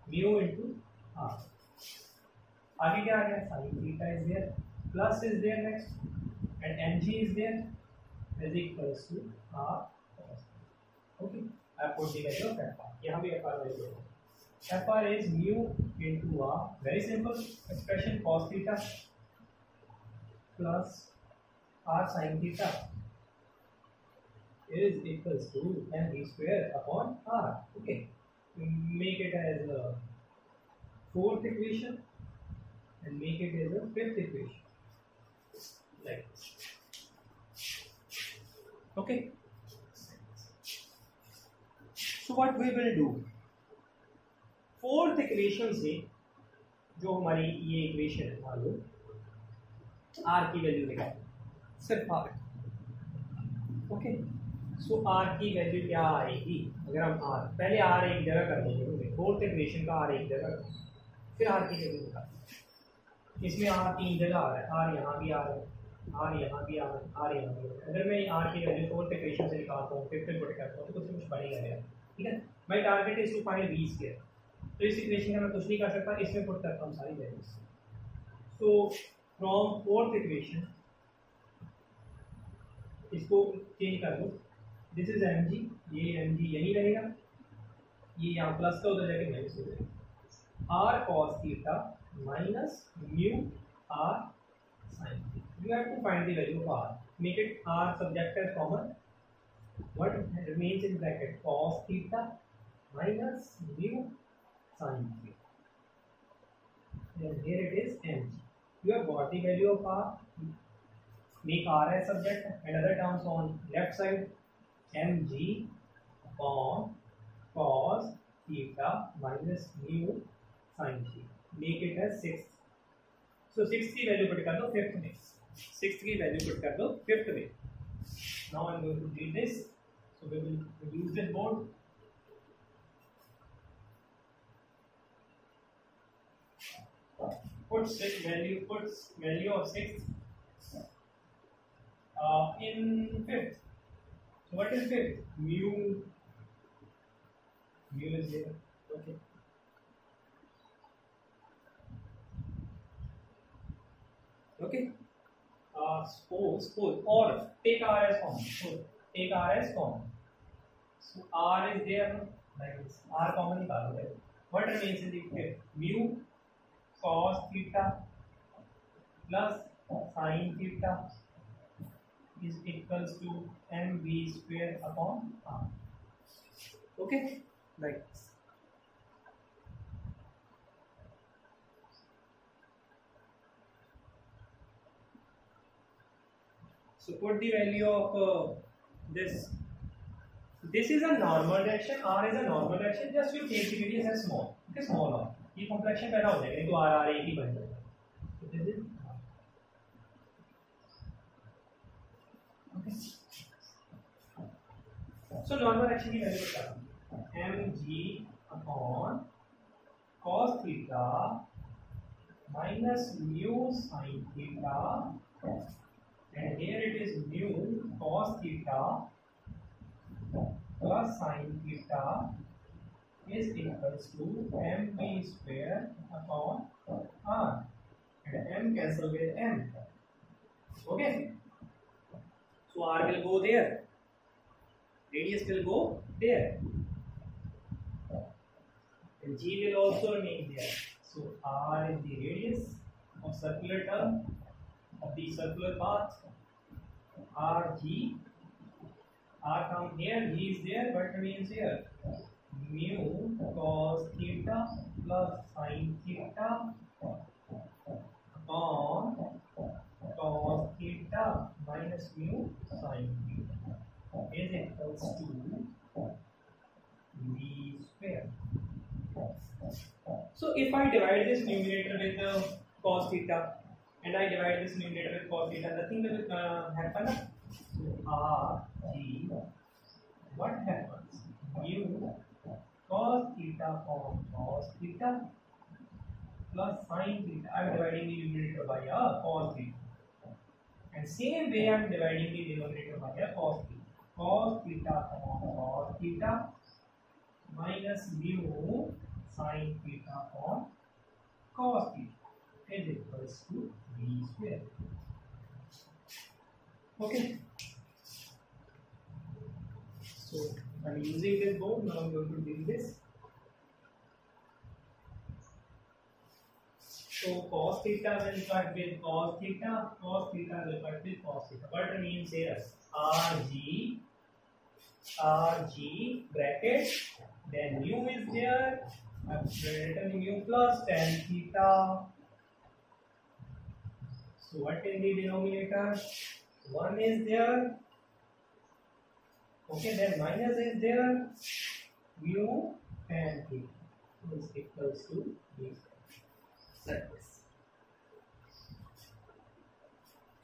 म्यू इंटू आर, आगे क्या आ गया, sine theta is there, plus is there next, and M G is there is equals to R, okay. I put the value of FR, यहाँ भी FR वैल्यू है, FR is mu into R, very simple expression, cos theta plus R sin theta is equals to mv square upon R, okay, make it as fourth equation and make it as a fifth equation, like this. Okay. So what we will do, fourth equation से जो हमारी ये equation है, मान लो are की value निकाल, सिर्फ are. Okay, so are की वैल्यू क्या आएगी, अगर हम आर पहले आर एक जगह कर देंगे, फोर्थ इक्वेशन का आर एक जगह कर, फिर आर की वैल्यू निकाल। इसमें आर तीन जगह आ रहा है, आर यहाँ भी आ रहा है, आर यहाँ भी आ रहा है, आर यहाँ भी आ रहा है। अगर मैं आर की वैल्यू फोर्थ इक्वेशन से निकालता हूँ, फिफ्थ पुट करता हूँ, तो कुछ बढ़ेगा मेरा। ठीक है, my target is to find V square. तो इस इक्वेशन का मैं कुछ नहीं कर सकता, इसमें पुट करता हूँ सारी values. So from fourth equation इसको चेंज कर दो, दिस इज एम जी, ये एम जी यही रहेगा, ये यहाँ प्लस का उधर जाके माइनस हो जाएगा। R cos theta minus mu R sine theta. You have to find the value of R, make it R subject as common, what remains in bracket cos theta minus mu sin theta, and here it is mg. You have got the value of r, make r as subject and other terms on left side, mg upon cos theta minus mu sin theta, make it as 6. So 6 की value put कर दो fifth में, 6 की value put कर दो fifth में। Now I'm going to read this. So we will use this board. Puts value of 6 in fifth. So what is fifth? Mu is here. Okay. Okay. Suppose or take r as common. So take r as common. So r is there like this. R common निकालो. What remains in the fifth? Mu cos theta plus sin theta is equals to mv square upon r. Okay, like this. So put the value of this. This is a normal direction. R is a normal direction. Just you take the radius as small. Okay, small r. ये complexion पैदा हो जाएगा, तो r एक ही बन जाएगा। So this is okay. So normal direction की value बता दूँ, mg upon cos theta minus mu sin theta, and here it is mu cos theta plus sin theta is equals to mv square upon r, and m cancel with m. Okay, so r will go there, radius will go there, and g will also remain there. So r is the radius of circular term of the circular path. Rg, r come here, g is there but remains here. Mu cos theta plus sin theta upon cos theta minus mu sin theta is equals to v square. So if I divide this numerator with cos theta and I divide this numerator with cos theta, nothing will happen. So Rg, what happens? Mu cos theta upon cos theta plus sin theta. I am dividing the numerator by cos theta, and same way I am dividing the denominator by cos theta. Cos theta upon cos theta minus mu sin theta upon cos theta is equals to v square. Okay. So I am using this board. Now I am going to do this. So cos theta will cut with cos theta will cut with cos theta. What remains here? Rg bracket, then mu is there, I've written mu plus tan theta. So what in the denominator? 1 is there. Okay, then minus is there. Mu tan theta is equals to this.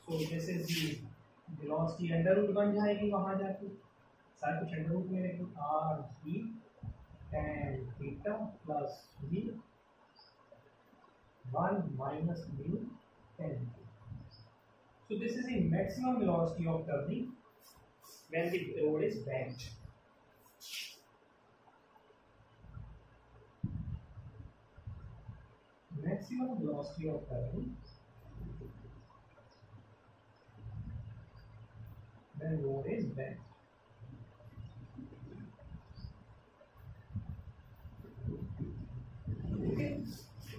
So this is the velocity under root बन जाएगी वहां जाके सारा कुछ under root में लिखो R G tan theta plus v 1 minus mu tan theta. So this is the maximum velocity of turning when the road is banked. Maximum velocity of turning when road is banked.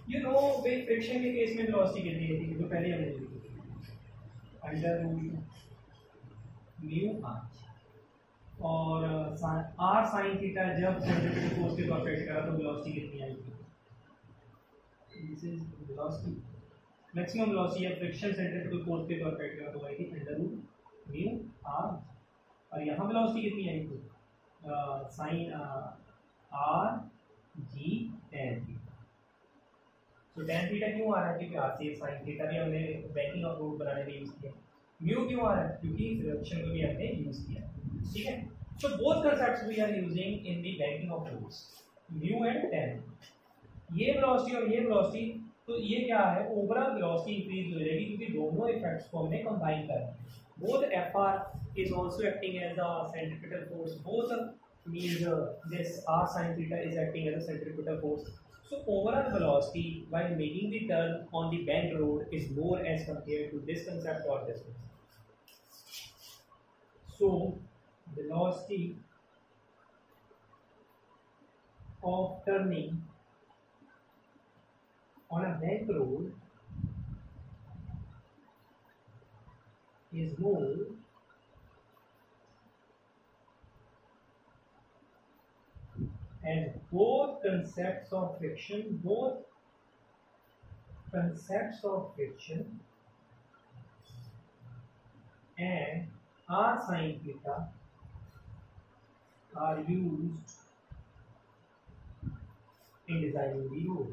You know भाई friction के case में velocity कितनी है थी तो पहले हमने लिखी थी अंडर रूट म्यू आर और आर साइन थीटा जब सेंट्रीफ्यूगल फोर्स के परफेक्ट करा तो वेलोसिटी कितनी आई थी this is velocity maximum velocity of friction centrifugal force के परफेक्ट करा तो आई थी अंडर रूट म्यू आर और यहाँ वेलोसिटी कितनी आई थी sine R G tan theta. तो tan थीटा क्यों आ रहा है क्योंकि आर सी साइन थीटा भी हमने बैंकिंग ऑफ रूट बनाने में यूज किया. म्यू क्यों आ रहा है क्योंकि रिडक्शन को भी हमने यूज किया. ठीक है. So both concepts we are using in the banking of routes mu and tan. ये वेलोसिटी और ये वेलोसिटी तो ये क्या है ओवरऑल वेलोसिटी इंक्रीज हो जाएगी क्योंकि दोनों इफेक्ट्स को हमने कंबाइन कर दिया. Both F R is also acting as a centrifugal force. Both means this r sin theta is acting as a centripetal force. So overall velocity while making the turn on the banked road is more as compared to this concept or this concept. So velocity of turning on a banked road is more and both concepts of friction and r sin theta are used in designing the road.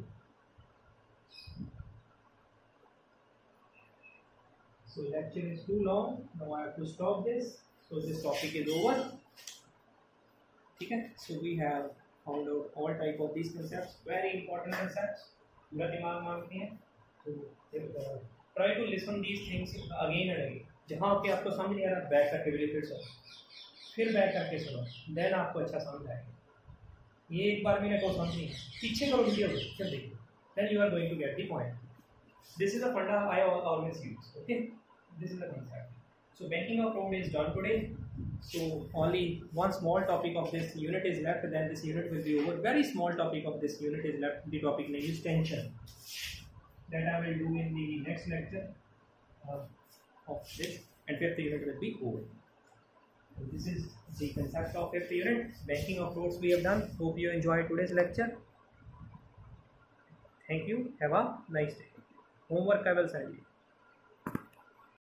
So lecture is too long. Now I have to stop this. So this topic is over. Okay. So we have found out all type of these concepts, very important concepts. पूरा दिमाग मांगते हैं. So try to listen these things again and again. जहाँ आपको समझ नहीं आ रहा back करके फिर सुनो, फिर बैक करके सुनो, then आपको अच्छा समझ आएगा. ये एक बार मैंने को समझ नहीं पीछे करो वीडियो फिर देखो, then you are going to get the point. This is a funda I always use. Okay, this is the concept. So banking of road is done today. So only one small topic of this unit is left, then this unit will be over. Very small topic of this unit is left. The topic name is tension. That I will do in the next lecture of this, and fifth unit will be over. So this is the concept of fifth unit. Banking of roads we have done. Hope you enjoyed today's lecture. Thank you. Have a nice day. Homework I will send you.